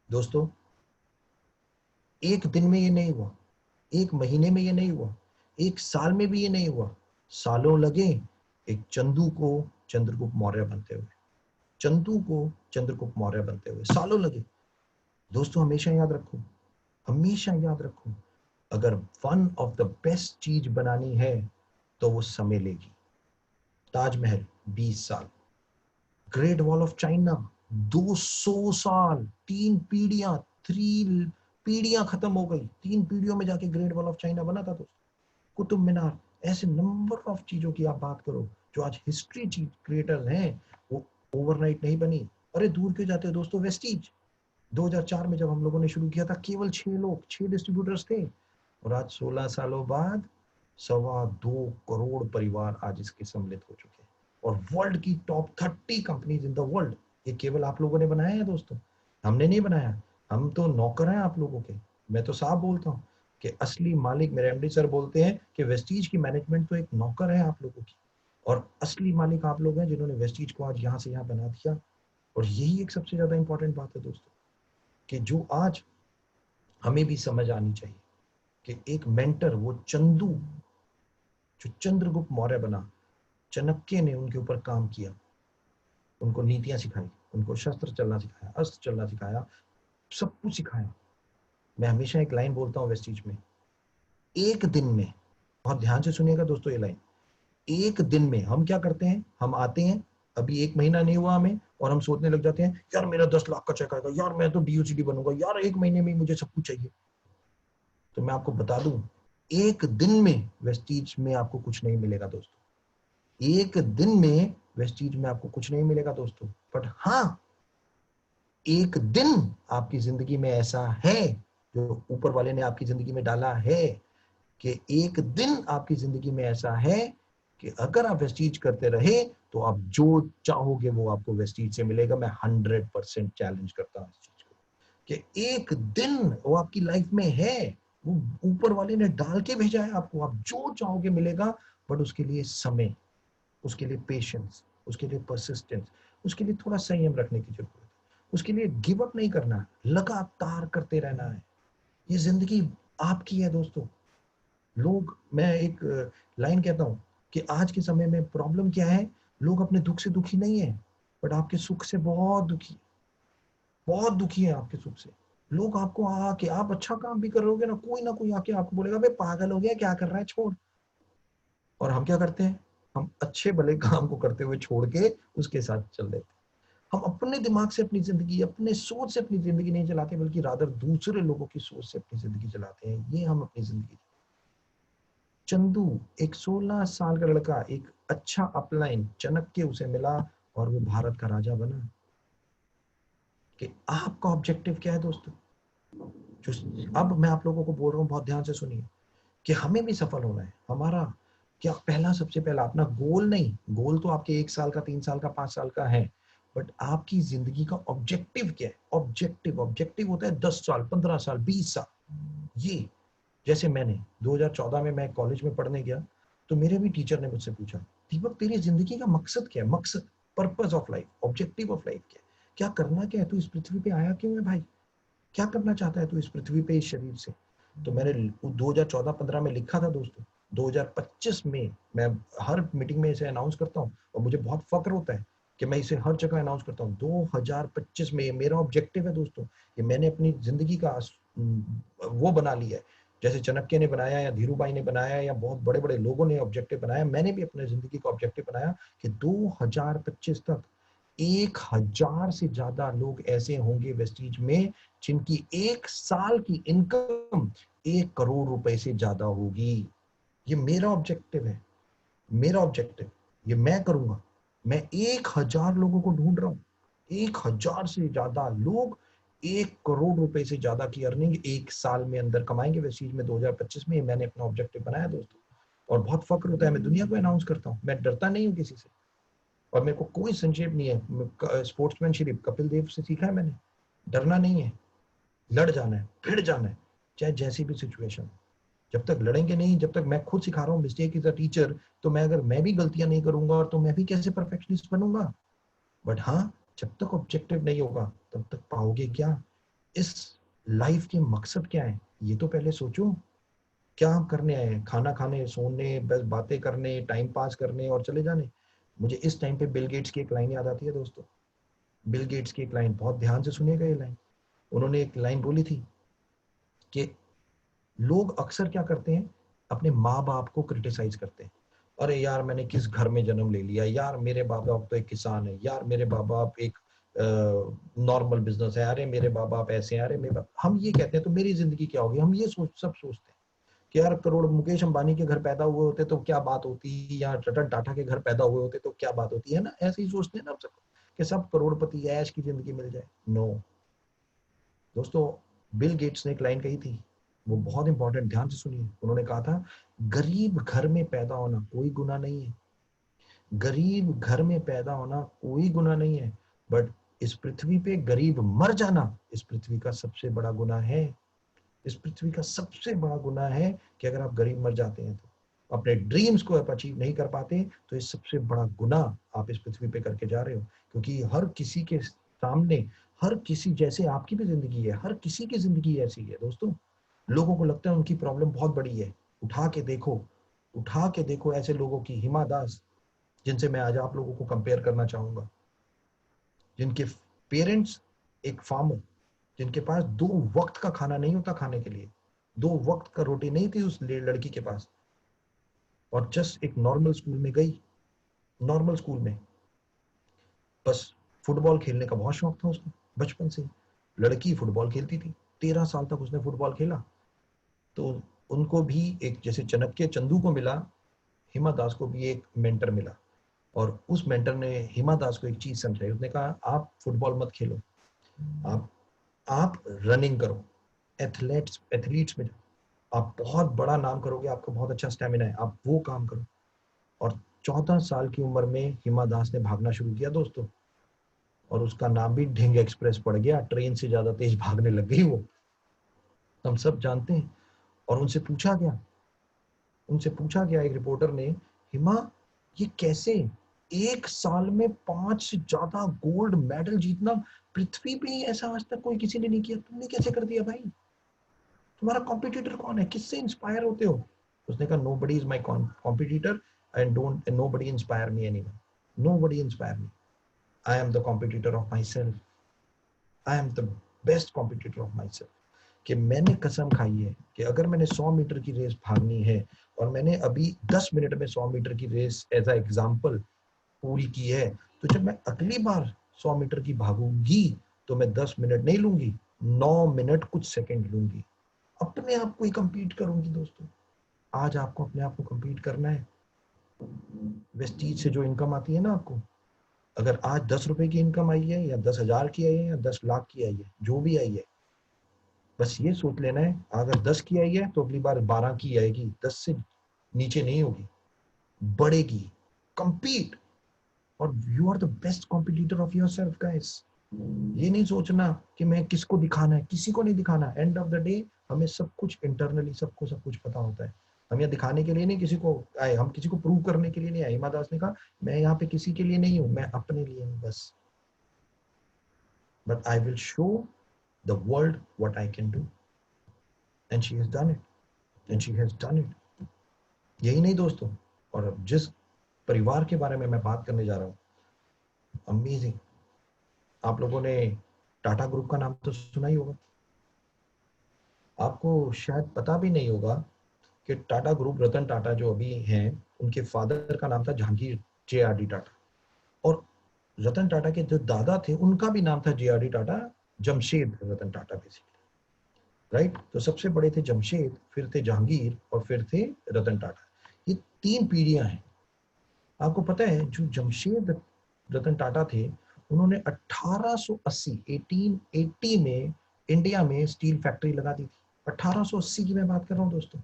दोस्तों एक दिन में ये नहीं हुआ, एक महीने में ये नहीं हुआ, एक साल में भी ये नहीं हुआ, सालों लगे एक चंदू को चंद्रगुप्त मौर्य बनते हुए, चंदू को चंद्रगुप्त मौर्य बनते हुए सालों लगे। दोस्तों हमेशा याद रखो, हमेशा याद रखो, अगर वन ऑफ द बेस्ट चीज बनानी है तो वो समय लेगी। ताजमहल 20 साल, ग्रेट वॉल ऑफ चाइना 200 साल, 3 पीढ़ियां, 3 पीढ़ियां खत्म हो गई, 3 पीढ़ियों में जाके ग्रेट वॉल ऑफ चाइना बना था दोस्तों। कुतुब मीनार, ऐसे नंबर ऑफ चीजों की आप बात करो जो आज हिस्ट्री क्रिएटर्स हैं, वो ओवरनाइट नहीं बनी। अरे दूर क्यों जाते हो दोस्तों, वेस्टीज 2004 में जब हम लोगों ने शुरू किया था, केवल 6 लोग, 6 डिस्ट्रीब्यूटर्स थे। और आज 16 सालों बाद 2.25 करोड़ परिवार आज इसके सम्मिलित हो चुके हैं। और वर्ल्ड की top 30 companies in the world, ये केवल आप लोगों ने बनाया है दोस्तों, हमने नहीं बनाया। हम तो नौकर हैं आप लोगों के। मैं तो साफ बोलता हूँ कि असली मालिक, मेरे एमडी सर बोलते हैं कि वेस्टीज की मैनेजमेंट तो एक नौकर है आप लोगों की, और असली मालिक आप लोग हैं जिन्होंने वेस्टीज को आज यहाँ से यहाँ बना दिया। और यही एक सबसे ज्यादा इंपॉर्टेंट बात है दोस्तों, कि जो आज हमें भी समझ आनी चाहिए कि एक मेंटर, वो चंदू जो चंद्रगुप्त मौर्य बना, चाणक्य ने उनके ऊपर काम किया, उनको नीतियां सिखाई, उनको शस्त्र चलना सिखाया, अस्त्र चलना सिखाया, सब कुछ सिखाया। मैं हमेशा एक लाइन बोलता हूँ वेस्टीज में, एक दिन में, बहुत ध्यान से सुनिएगा दोस्तों ये लाइन, एक दिन में हम क्या करते हैं, हम आते हैं, अभी 1 महीना नहीं हुआ हमें, और हम सोचने लग जाते हैं यार मेरा 10 लाख का चेक आएगा, यार मैं तो डीओसीडी बनूंगा, यार 1 महीने में मुझे सब कुछ चाहिए। तो मैं आपको बता दूं, एक दिन में वेस्टीज में आपको कुछ नहीं मिलेगा दोस्तों, एक दिन में वेस्टीज में आपको कुछ नहीं मिलेगा दोस्तों। बट हाँ, एक दिन आपकी जिंदगी में ऐसा है, जो ऊपर वाले ने आपकी जिंदगी में डाला है, कि एक दिन आपकी जिंदगी में ऐसा है कि अगर आप वेस्टीज करते रहे तो आप जो चाहोगे वो आपको वेस्टीज से मिलेगा। मैं 100% चैलेंज करता हूँ इस चीज को, कि एक दिन वो आपकी लाइफ में है, वो ऊपर वाले ने डाल के भेजा है आपको, आप जो चाहोगे मिलेगा। बट उसके लिए समय, उसके लिए पेशेंस, उसके लिए परसिस्टेंस, उसके लिए थोड़ा संयम रखने की जरूरत है, उसके लिए गिव अप नहीं करना, लगातार करते रहना है। ये जिंदगी आपकी है दोस्तों। लोग, मैं एक लाइन कहता हूं कि आज के समय में प्रॉब्लम क्या है, लोग अपने दुख से दुखी नहीं है, बट आपके सुख से बहुत दुखी, बहुत दुखी है आपके सुख से। लोग आपको आके, आप अच्छा काम भी करोगे ना कोई आके आपको बोलेगा भाई पागल हो गया, क्या कर रहा है, छोड़। और हम क्या करते हैं, हम अच्छे भले काम को करते हुए छोड़ के उसके साथ चल देते हैं। हम अपने दिमाग से अपनी जिंदगी, अपने सोच से अपनी जिंदगी नहीं चलाते, बल्कि रादर दूसरे लोगों की सोच से अपनी जिंदगी चलाते हैं। ये हम अपनी जिंदगी, चंदू एक 16 साल का लड़का, एक अच्छा अपलाइन चाणक्य उसे मिला, और वो भारत का राजा बना। कि आपका ऑब्जेक्टिव क्या है दोस्तों, जो अब मैं आप लोगों को बोल रहा हूं, बहुत ध्यान से सुनिए, कि हमें भी सफल होना है। हमारा क्या, पहला, सबसे पहला अपना गोल नहीं, गोल तो आपके 1 साल का, 3 साल का, 5 साल का है, बट आपकी जिंदगी का ऑब्जेक्टिव क्या है। ऑब्जेक्टिव, ऑब्जेक्टिव होता है 10 साल, 15 साल, 20 साल। ये, जैसे मैंने 2014 में मैं कॉलेज में पढ़ने गया, तो मेरे भी टीचर ने मुझसे पूछा, दीपक तेरी जिंदगी का मकसद क्या है, मकसद, purpose of life, objective of life क्या है, क्या करना क्या है, तू इस पृथ्वी पे आया क्यों है भाई, क्या करना चाहता है तू इस पृथ्वी पे, इस शरीर से। तो मैंने 2014-15 में लिखा था दोस्तों। 2025 में मैं हर मीटिंग में इसे अनाउंस करता हूँ, और मुझे बहुत फक्र होता है कि मैं इसे हर जगह अनाउंस करता हूँ। 2025 में मेरा ऑब्जेक्टिव है दोस्तों, कि मैंने अपनी जिंदगी का वो बना लिया है। जैसे चाणक्य ने बनाया, या धीरू भाई ने बनाया, या बहुत बड़े बड़े लोगों ने ऑब्जेक्टिव बनाया, मैंने भी अपने जिंदगी का ऑब्जेक्टिव बनाया कि 2025 तक 1,000 से ज्यादा लोग ऐसे होंगे वेस्टीज में, जिनकी 1 साल की इनकम 1 करोड़ रुपए से ज्यादा होगी। ये मेरा ऑब्जेक्टिव है, मेरा ऑब्जेक्टिव, ये मैं करूंगा। मैं 1,000 लोगों को ढूंढ रहा हूं, 1,000 से ज्यादा लोग 1 करोड़ रुपए से ज्यादा की अर्निंग 1 साल में अंदर कमाएंगे वेस्टीज में 2025 में। मैंने अपना ऑब्जेक्टिव बनाया दोस्तों, और बहुत फक्र होता है, मैं दुनिया को अनाउंस करता हूँ, मैं डरता नहीं हूँ किसी से, और मेरे को कोई संक्षेप नहीं है। स्पोर्ट्समैनशिप कपिल देव से सीखा है मैंने, डरना नहीं है, लड़ जाना है, भिड़ जाना है, चाहे जैसी भी सिचुएशन। जब तक लड़ेंगे नहीं, जब तक, मैं खुद सिखा रहा हूँ मिस्टेक इज अ टीचर, तो मैं, अगर मैं भी गलतियां नहीं करूंगा, और तो मैं भी कैसे परफेक्शनिस्ट बनूंगा। बट हाँ, जब तक ऑब्जेक्टिव नहीं होगा तब तक पाओगे क्या, इस लाइफ के मकसद क्या है, ये तो पहले सोचो। क्या हम करने आए हैं, खाना खाने, सोने, बस बातें करने, टाइम पास करने और चले जाने। मुझे इस टाइम पे बिल गेट्स की एक लाइन याद आती है दोस्तों। बिल गेट्स की एक लाइन, बहुत ध्यान से सुनिएगा ये लाइन। उन्होंने एक लाइन बोली थी कि लोग अक्सर क्या करते हैं, अपने माँ बाप को क्रिटिसाइज करते हैं। अरे यार मैंने किस घर में जन्म ले लिया, यार मेरे बाप बाप तो एक किसान है, यार मेरे बाप बाप एक नॉर्मल बिजनेस है, अरे मेरे बाप बाप ऐसे हैं, अरे मेरे बाप, हम ये कहते हैं तो मेरी जिंदगी क्या होगी। हम ये सब सोचते हैं कि यार करोड़ मुकेश अंबानी के घर पैदा हुए होते तो क्या बात होती, या रतन टाटा के घर पैदा हुए होते तो क्या बात होती है ना। ऐसे ही सोचते हैं ना आप सब, कि सब करोड़पति ऐश की जिंदगी मिल जाए। नो दोस्तों, बिल गेट्स ने एक लाइन कही थी, वो बहुत इंपॉर्टेंट, ध्यान से सुनिए। उन्होंने कहा था गरीब घर में पैदा होना कोई गुनाह नहीं है, गरीब घर में पैदा होना कोई गुनाह नहीं है, बट इस पृथ्वी पे गरीब मर जाना इस पृथ्वी का सबसे बड़ा गुनाह है। इस पृथ्वी का सबसे बड़ा गुनाह है कि अगर आप गरीब मर जाते हैं तो अपने ड्रीम्स को आप अचीव नहीं कर पाते, तो ये सबसे बड़ा गुनाह आप इस पृथ्वी पे करके जा रहे हो। क्योंकि हर किसी के सामने, हर किसी, जैसे आपकी भी जिंदगी है, हर किसी की जिंदगी ऐसी है दोस्तों। लोगों को लगता है उनकी प्रॉब्लम बहुत बड़ी है, उठा के देखो, उठा के देखो ऐसे लोगों की। हिमा दास, जिनसे मैं आज आप लोगों को कंपेयर करना चाहूंगा, जिनके पेरेंट्स एक फार्मर, जिनके पास 2 वक्त का खाना नहीं होता खाने के लिए, 2 वक्त का रोटी नहीं थी उस लड़की के पास, और जस्ट एक नॉर्मल स्कूल में गई, नॉर्मल स्कूल में, बस फुटबॉल खेलने का बहुत शौक था उसको बचपन से। लड़की फुटबॉल खेलती थी, 13 साल तक उसने फुटबॉल खेला। तो उनको भी एक, जैसे चाणक्य चंदू को मिला, हिमा दास को भी एक मेंटर मिला, और उस मेंटर ने हिमा दास को एक चीज समझाई। उसने कहा आप फुटबॉल मत खेलो, आप रनिंग करो, एथलीट्स में जाओ, आप बहुत बड़ा नाम करोगे, आपका बहुत अच्छा स्टेमिना है, आप वो काम करो। और 14 साल की उम्र में हिमा दास ने भागना शुरू किया दोस्तों, और उसका नाम भी ढिंग एक्सप्रेस पड़ गया, ट्रेन से ज्यादा तेज भागने लग गई वो, हम सब जानते हैं। और उनसे पूछा गया एक रिपोर्टर ने, हिमा ये कैसे, 1 साल में 5 से ज्यादा गोल्ड मेडल जीतना, पृथ्वी पे ही ऐसा आज तक कोई किसी ने नहीं किया, तुमने कैसे कर दिया भाई? तुम्हारा कॉम्पिटिटर कौन है, किससे इंस्पायर होते हो? उसने कहा nobody is my competitor and don't nobody inspire me anyone, nobody inspire me, I am the competitor of my self, I am the best competitor of my self. कि मैंने कसम खाई है कि अगर मैंने 100 मीटर की रेस भागनी है, और मैंने अभी 10 मिनट में 100 मीटर की रेस एज अ एग्जाम्पल पूरी की है, तो जब मैं अगली बार 100 मीटर की भागूंगी तो मैं 10 मिनट नहीं लूंगी, 9 मिनट कुछ सेकंड लूंगी, अपने आप को ही कंपीट करूंगी दोस्तों। आज आपको अपने आप को कंपीट करना है। वेस्टीज से जो इनकम आती है ना आपको, अगर आज 10 रुपए की इनकम आई है, या 10,000 की आई है, या 10 लाख की आई है, जो भी आई है, बस ये सोच लेना है अगर 10 की आई है तो अगली बार 12 की आएगी, 10 से नीचे नहीं होगी, बढ़ेगी। कंपीट, और you are the best competitor of yourself guys. ये नहीं सोचना कि मैं किसको दिखाना है, किसी को नहीं दिखाना। एंड ऑफ द डे हमें सब कुछ इंटरनली, सबको सब कुछ पता होता है। हम यहाँ दिखाने के लिए नहीं किसी को आए, हम किसी को प्रूव करने के लिए नहीं आए। हिमा दास ने कहा मैं यहाँ पे किसी के लिए नहीं हूँ, मैं अपने लिए हूँ बस। But I will show the world what I can do, and she has done it, and she has done it. यही नहीं दोस्तों, और अब जिस परिवार के बारे में मैं बात करने जा रहा हूँ, अमेजिंग। आप लोगों ने टाटा ग्रुप का नाम तो सुना ही होगा, आपको शायद पता भी नहीं होगा कि टाटा ग्रुप, रतन टाटा जो अभी हैं, उनके फादर का नाम था जहांगीर JRD टाटा, और रतन टाटा के जो दादा थे उनका भी नाम था JRD Tata, Jamshed Ratan Tata basically, right. तो सबसे बड़े थे जमशेद, फिर थे जहांगीर, और फिर थे रतन टाटा। ये 3 पीढ़ियां हैं। आपको पता है जो जमशेद रतन टाटा थे, उन्होंने 1880 में इंडिया में स्टील फैक्ट्री लगा दी थी। 1880 की मैं बात कर रहा हूँ दोस्तों।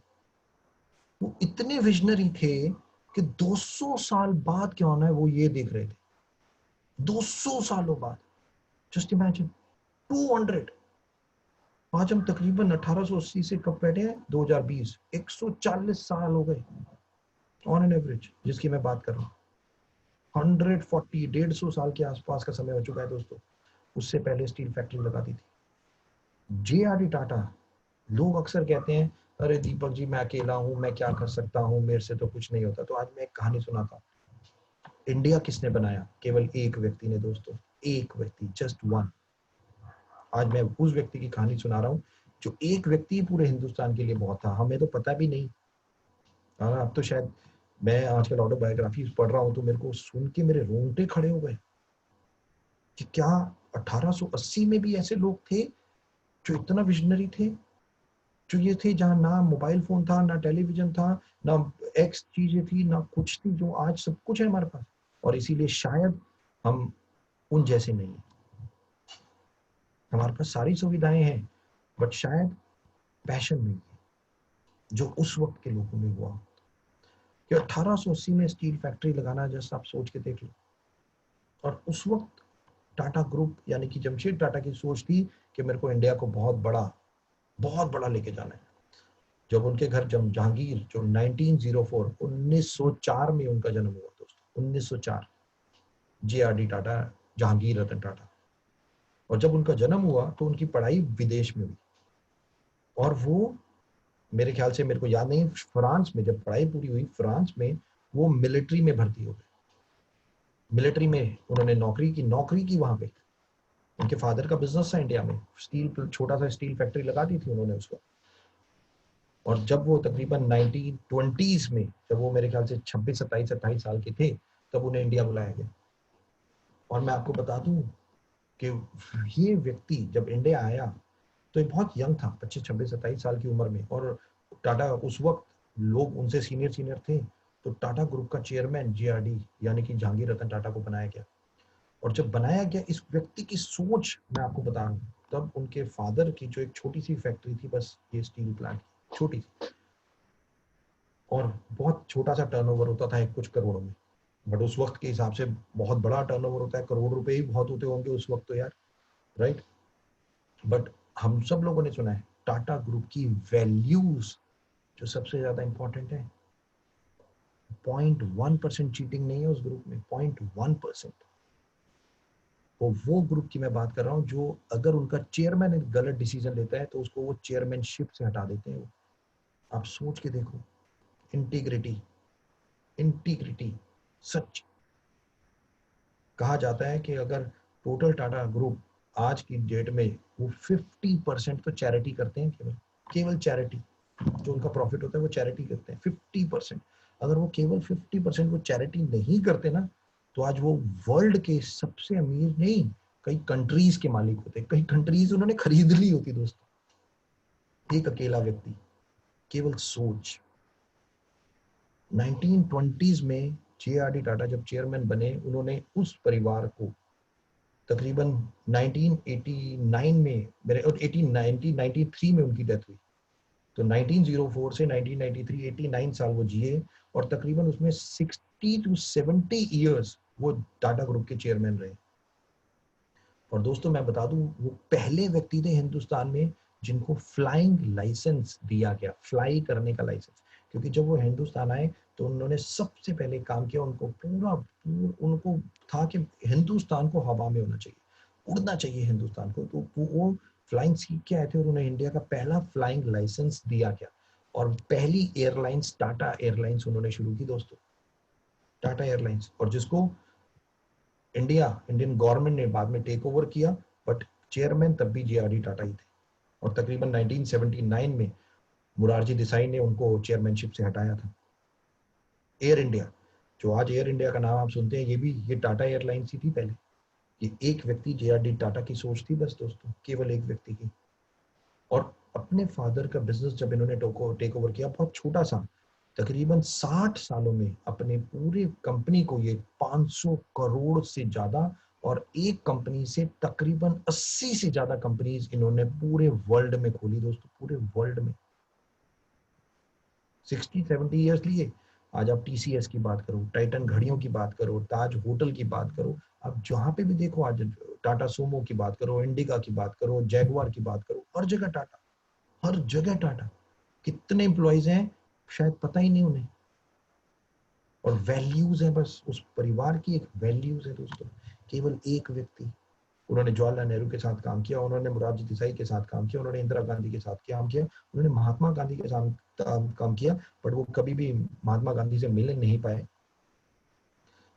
वो इतने विजनरी थे कि 200 साल बाद क्या होना है वो ये देख रहे थे, 200 सालों बाद। Just imagine 200। आज हम तकरीबन 1880 से कब बैठे हैं, 2020, 140 साल हो गए ऑन एन एवरेज जिसकी मैं बात कर रहा हूँ। 140, 150 साल के आसपास का समय हो चुका है दोस्तों। उससे पहले स्टील फैक्ट्री लगा दी थी JRD टाटा। लोग अक्सर कहते हैं अरे दीपक जी मैं अकेला हूं, मैं क्या कर सकता हूं, मेरे से तो कुछ नहीं होता। तो आज मैं एक कहानी सुनाता हूं। इंडिया किसने बनाया? केवल एक व्यक्ति ने दोस्तों, एक व्यक्ति, जस्ट वन। आज मैं उस व्यक्ति की कहानी सुना रहा हूँ जो एक व्यक्ति पूरे हिंदुस्तान के लिए बहुत था, हमें तो पता भी नहीं। अब तो शायद मैं आजकल ऑटोबायोग्राफी पढ़ रहा हूँ तो मेरे को सुन के मेरे रोंगटे खड़े हो गए कि क्या 1880 में भी ऐसे लोग थे जो इतना विजनरी थे, जो ये थे जहाँ ना मोबाइल फोन था, ना टेलीविजन था, ना एक्स चीजें थी, ना कुछ थी, जो आज सब कुछ है हमारे पास। और इसीलिए शायद हम उन जैसे नहीं है। हमारे पास सारी सुविधाएं हैं बट शायद पैशन नहीं है। जो उस वक्त के लोगों में हुआ कि 1880 में स्टील फैक्ट्री लगाना, जस्ट आप सोच के देख लो। और उस वक्त टाटा ग्रुप यानी कि जमशेद टाटा की सोच थी कि मेरे को इंडिया को बहुत बड़ा लेके जाना है। जब उनके घर जहांगीर, जो 1904 1904 में उनका जन्म हुआ दोस्तों, 1904, JRD टाटा, जहांगीर रतन टाटा। और जब उनका जन्म हुआ तो उनकी पढ़ाई विदेश में हुई, और वो मेरे ख्याल से, मेरे को याद नहीं, फ्रांस में जब पढ़ाई पूरी हुई, फ्रांस में वो मिलिट्री में भर्ती हो गए। मिलिट्री में उन्होंने नौकरी की वहां पे। उनके फादर का बिजनेस था इंडिया में, स्टील, छोटा सा स्टील फैक्ट्री लगा दी थी उन्होंने उसको। और जब वो तकरीबन 1920s में, जब वो मेरे ख्याल से 26, 27, 28 साल के थे, तब उन्हें इंडिया बुलाया गया। और मैं आपको बता दूं कि ये व्यक्ति जब इंडिया आया तो ये बहुत यंग था, 25, 26, 27 साल की उम्र में। और टाटा उस वक्त, लोग उनसे सीनियर थे, तो टाटा ग्रुप का चेयरमैन JRD यानी कि जहांगीर रतन टाटा को बनाया गया। और जब बनाया गया, इस व्यक्ति की सोच मैं आपको बता रहा हूँ, तब उनके फादर की जो एक छोटी सी फैक्ट्री थी, बस ये स्टील प्लांट, छोटी सी, और बहुत छोटा सा टर्नओवर होता था, कुछ करोड़ों में। बट उस वक्त के हिसाब से बहुत बड़ा टर्नओवर होता है, करोड़ रुपए ही बहुत होते होंगे उस वक्त तो यार, राइट। बट हम सब लोगों ने सुना है टाटा ग्रुप की वैल्यूज जो सबसे ज्यादा इंपॉर्टेंट है। 0.1% चीटिंग नहीं है उस ग्रुप में, 0.1%। वो ग्रुप की मैं बात कर रहा हूँ, जो अगर उनका चेयरमैन एक गलत डिसीजन लेता है तो उसको वो चेयरमैनशिप से हटा देते हैं वो। आप सोच के देखो, इंटीग्रिटी, इंटीग्रिटी, सच। कहा जाता है कि अगर टोटल टाटा ग्रुप आज की डेट में वो 50% तो चैरिटी करते हैं, केवल केवल चैरिटी, जो उनका प्रॉफिट होता है वो चैरिटी करते हैं 50%। अगर वो केवल 50% वो चैरिटी नहीं करते ना, तो आज वो वर्ल्ड के सबसे अमीर नहीं, कई कंट्रीज के मालिक होते। कई कंट्रीज उन्होंने खरीद ली होती दोस्तों। एक अकेला व्यक्ति, केवल सोच। 1920s में JRD टाटा जब चेयरमैन बने, उन्होंने उस परिवार को तकरीबन 1989 में, मेरे 1993 में उनकी डेथ हुई, तो 1904 से 1993 89 साल वो जिए। और तकरीबन उसमें 60 to 70 इयर्स वो टाटा ग्रुप के चेयरमैन रहे। और दोस्तों मैं बता दूं, वो पहले व्यक्ति थे हिंदुस्तान में जिनको फ्लाइंग लाइसेंस दिया गया, फ्लाई करने का लाइसेंस। क्योंकि जब वो हिंदुस्तान आए तो उन्होंने सबसे पहले काम किया, उनको था कि हिंदुस्तान को हवा में होना चाहिए, उड़ना चाहिए हिंदुस्तान को। तो वो फ्लाइंग सीख के आए थे और उन्हें इंडिया का पहला फ्लाइंग लाइसेंस दिया गया। और पहली एयरलाइंस टाटा एयरलाइंस उन्होंने शुरू की दोस्तों, टाटा एयरलाइंस। और जिसको इंडियन गवर्नमेंट ने बाद में टेक ओवर किया, बट चेयरमैन तब भी JRD टाटा ही थे। और तकरीबन 1979 में मुरारजी देसाई ने उनको चेयरमैनशिप से हटाया था। एयर इंडिया, जो आज एयर इंडिया का नाम आप सुनते हैं, ये टाटा एयरलाइंस ही थी पहले। ये एक व्यक्ति JRD टाटा की सोच थी बस दोस्तों, केवल एक व्यक्ति की। और अपने फादर का बिजनेस जब इन्होंने टेक ओवर किया, बहुत छोटा सा, तकरीबन 60 सालों में अपने पूरे कंपनी को ये 500 करोड़ से ज्यादा, और एक कंपनी से तकरीबन 80 से ज्यादा कंपनीज इन्होंने पूरे वर्ल्ड में खोली दोस्तों, पूरे वर्ल्ड में। 60-70 ईयर्स लिए। आज आप TCS की बात करो, टाइटन घड़ियों की बात करो, ताज होटल की बात करो, आप जहां पे भी देखो, आज टाटा सोमो की बात करो, इंडिका की बात करो, जैगुआर की बात करो, हर जगह टाटा, हर जगह टाटा। कितने एम्प्लॉयज हैं शायद पता ही नहीं उन्हें। और वैल्यूज है, बस उस परिवार की एक वैल्यूज है दोस्तों। केवल एक व्यक्ति, उन्होंने जवाहरलाल नेहरू के साथ काम किया, उन्होंने मोरारजी देसाई के साथ काम किया, उन्होंने इंदिरा गांधी के साथ काम किया, उन्होंने महात्मा गांधी के साथ काम किया, बट वो कभी भी महात्मा गांधी से मिल नहीं पाए।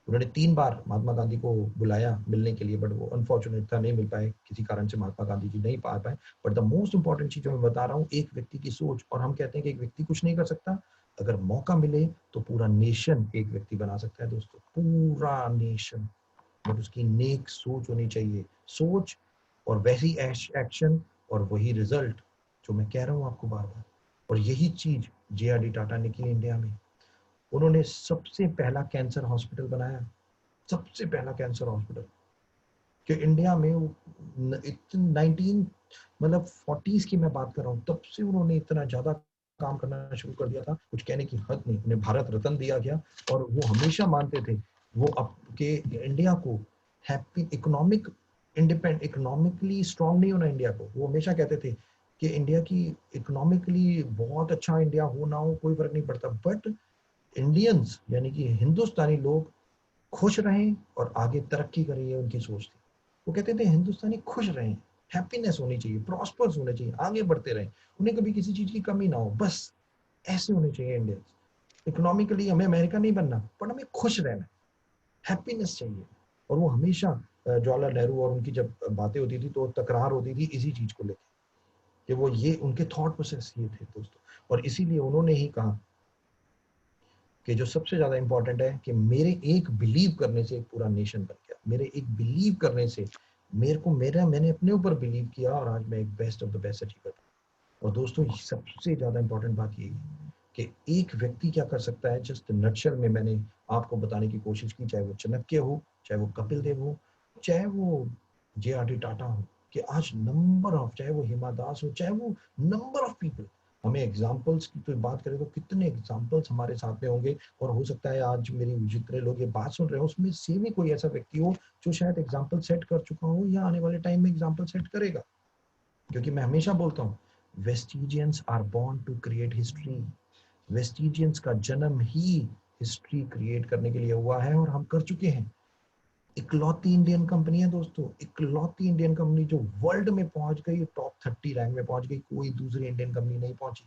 उन्होंने 3 बार महात्मा गांधी को बुलाया मिलने के लिए, बट वो अनफॉर्चुनेट था, नहीं मिल पाए किसी कारण से, महात्मा गांधी जी नहीं पा पाए। बट द मोस्ट इंपॉर्टेंट चीज जो मैं बता रहा हूँ, एक व्यक्ति की सोच। और हम कहते हैं कि एक व्यक्ति कुछ नहीं कर सकता, अगर मौका मिले तो पूरा नेशन एक व्यक्ति बना सकता है दोस्तों, पूरा नेशन। बट उसकी नेक सोच होनी चाहिए, सोच और वैसी एक्शन और वही रिजल्ट, जो मैं कह रहा हूँ आपको बार बार। और यही चीज JRD टाटा ने की इंडिया में। उन्होंने सबसे पहला कैंसर हॉस्पिटल बनाया, सबसे पहला कैंसर हॉस्पिटल, कि इंडिया में 19 मतलब 40s की मैं बात कर रहा हूँ, तब से उन्होंने इतना ज्यादा काम करना शुरू कर दिया था, कुछ कहने की हद नहीं। उन्हें भारत रत्न दिया गया और वो हमेशा मानते थे वो आपके इंडिया को हैप्पी इकोनॉमिकली स्ट्रांग नहीं होना इंडिया को। वो हमेशा कहते थे कि इंडिया की इकोनॉमिकली बहुत अच्छा इंडिया हो ना हो कोई फर्क नहीं पड़ता, बट इंडियंस यानी कि हिंदुस्तानी लोग खुश रहें और आगे तरक्की करें, ये उनकी सोच थी। वो कहते थे हिंदुस्तानी खुश रहें, हैप्पीनेस होनी चाहिए, प्रॉस्पर्स होने चाहिए, आगे बढ़ते रहें, उन्हें कभी किसी चीज की कमी ना हो, बस ऐसे होने चाहिए इंडियंस। इकोनॉमिकली हमें अमेरिका नहीं बनना, पर हमें खुश रहना, हैप्पीनेस चाहिए। और वो हमेशा जवाहरलाल नेहरू और उनकी जब बातें होती थी तो तकरार होती थी इसी चीज को लेकर, कि वो ये उनके थॉट प्रोसेस ये थे दोस्तों। और इसीलिए उन्होंने ही कहा कि जो सबसे ज्यादा इंपॉर्टेंट है कि मेरे एक बिलीव करने से एक पूरा नेशन बन गया, मेरे एक बिलीव करने से मैंने अपने ऊपर बिलीव किया और आज मैं एक best of the best achieve कर रहा हूँ। और दोस्तों सबसे ज्यादा इंपॉर्टेंट बात यही है कि एक व्यक्ति क्या कर सकता है, जस्ट नटशल में मैंने आपको बताने की कोशिश की, चाहे वो चाणक्य हो, चाहे वो कपिल देव हो, चाहे वो जे.आर.डी. टाटा हो, कि आज नंबर ऑफ, चाहे वो हिमा दास हो, चाहे वो नंबर ऑफ पीपल, हमें एग्जाम्पल्स की तो बात करें तो कितने एग्जाम्पल्स हमारे साथ में होंगे। और हो सकता है आज मेरी जितने लोग ये बात सुन रहे हो उसमें से भी कोई ऐसा व्यक्ति हो जो शायद एग्जाम्पल सेट कर चुका हो या आने वाले टाइम में एग्जाम्पल सेट करेगा। क्योंकि मैं हमेशा बोलता हूँ Vestigians are born to create history. Vestigians का जन्म ही हिस्ट्री क्रिएट करने के लिए हुआ है और हम कर चुके हैं। इकलौती इंडियन कंपनी है दोस्तों, इकलौती इंडियन कंपनी जो वर्ल्ड में पहुंच गई, टॉप 30 रैंक में पहुंच गई, कोई दूसरी इंडियन कंपनी नहीं पहुंची।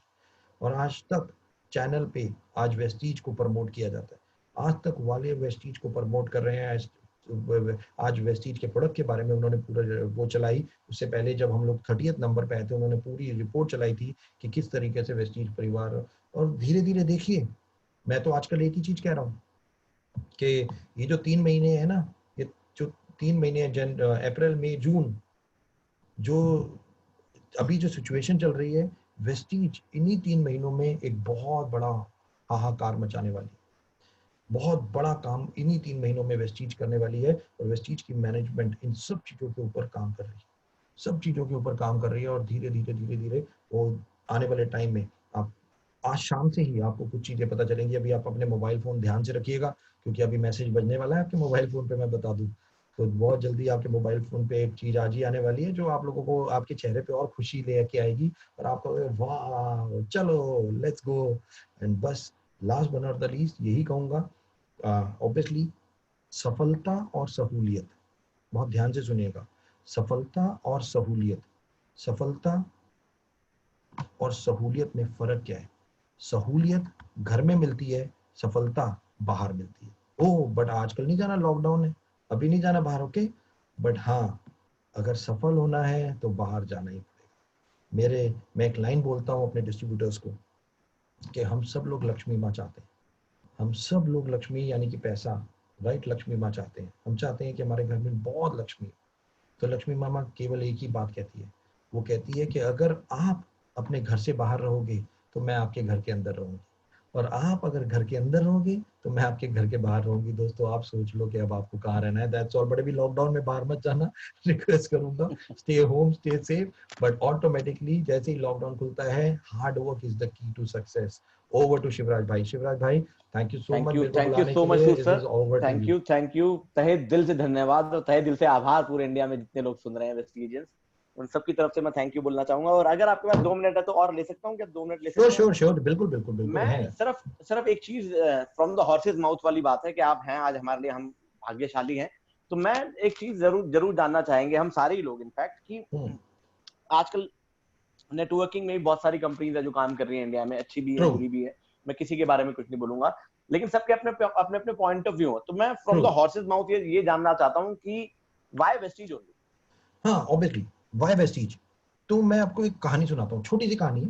और आज तक चैनल पे आज वेस्टीज को प्रमोट किया जाता है, आज तक वाले वेस्टीज को प्रमोट कर रहे हैं। आज वेस्टीज के प्रोडक्ट के बारे में उन्होंने पूरा वो चलाई। उससे पहले जब हम लोग 30th नंबर पे आए थे उन्होंने पूरी रिपोर्ट चलाई थी कि किस तरीके से वेस्टीज परिवार। और धीरे धीरे देखिए, मैं तो आजकल एक ही चीज कह रहा हूँ कि ये जो 3 महीने है ना, ये जो 3 महीने अप्रैल मई जून, जो अभी जो सिचुएशन चल रही है, वेस्टीज इन्हीं 3 महीनों में एक बहुत बड़ा हाहाकार मचाने वाली है। बहुत बड़ा काम इन्हीं 3 महीनों में वेस्टीज करने वाली है। और वेस्टीज की मैनेजमेंट इन सब चीजों के ऊपर काम कर रही है, सब चीजों के ऊपर काम कर रही है। और धीरे धीरे वो आने वाले टाइम में आप आज शाम से ही आपको कुछ चीजें पता चलेंगी। अभी आप अपने मोबाइल फोन ध्यान से रखिएगा क्योंकि अभी मैसेज बजने वाला है आपके मोबाइल फोन पे, मैं बता दूं। तो बहुत जल्दी आपके मोबाइल फोन पे एक चीज आज ही आने वाली है जो आप लोगों को आपके चेहरे पे और खुशी लेके आएगी और आप कहोगे वाह चलो लेट्स गो। एंड बस last but not the least यही कहूंगा, ऑब्वियसली सफलता और सहूलियत, बहुत ध्यान से सुनिएगा, सफलता और सहूलियत, सफलता और सहूलियत में फर्क क्या है? सहूलियत घर में मिलती है, सफलता बाहर मिलती है। ओह बट आजकल नहीं जाना, लॉकडाउन है, अभी नहीं जाना बाहर, ओके। बट हाँ, अगर सफल होना है तो बाहर जाना ही पड़ेगा। मैं एक लाइन बोलता हूँ अपने डिस्ट्रीब्यूटर्स को कि हम सब लोग लक्ष्मी माँ चाहते हैं, हम सब लोग लक्ष्मी यानी कि पैसा, राइट, लक्ष्मी माँ चाहते हैं। हम चाहते हैं कि हमारे घर में बहुत लक्ष्मी। तो लक्ष्मी मामा केवल एक ही बात कहती है, वो कहती है कि अगर आप अपने घर से बाहर रहोगे तो मैं आपके घर के अंदर रहूंगी, और आप अगर घर के अंदर रहोगे तो मैं आपके घर के बाहर रहूंगी। दोस्तों आप सोच लो कि अब आपको कहाँ रहना है, दैट्स ऑल। बट अभी लॉकडाउन में बाहर मत जाना, रिक्वेस्ट करूंगा, stay home, stay safe. But automatically जैसे ही लॉकडाउन खुलता है, hard work is the key to success. Over to Shivraj भाई। शिवराज भाई थैंक यू सो मच मेरे को थैंक यू बुलाने सो के मच लिए, to it sir. Is over to you. Thank you तहे दिल से धन्यवाद और तहे दिल से आभार पूरे इंडिया में जितने लोग सुन रहे हैं वेस्टिजियंस, उन सबकी तरफ से मैं थैंक यू बोलना चाहूंगा। और अगर आपके पास 2 मिनट है तो और ले सकता हूँ क्या? 2 मिनट ले श्योर सकते हैं? श्योर श्योर, बिल्कुल बिल्कुल बिल्कुल मैं है। सिर्फ सिर्फ एक चीज, फ्रॉम द हॉर्सेज माउथ वाली बात है कि आप हैं आज हमारे लिए, हम भाग्यशाली हैं। तो मैं एक चीज जरूर जरूर जानना चाहेंगे हम सारे ही लोग इनफैक्ट कि आजकल नेटवर्किंग में भी बहुत सारी कंपनीज है जो काम कर रही है इंडिया में, अच्छी भी है ट्रू बुरी भी है, मैं किसी के बारे में कुछ नहीं बोलूंगा, लेकिन सबके अपने अपने अपने पॉइंट ऑफ व्यू है। तो मैं from true. The horse's mouth ये जानना चाहता हूँ कि व्हाई वेस्टीज ओनली? हाँ ऑब्वियसली, वाई वेस्टीज। तो मैं आपको एक कहानी सुनाता हूँ, छोटी सी कहानी है,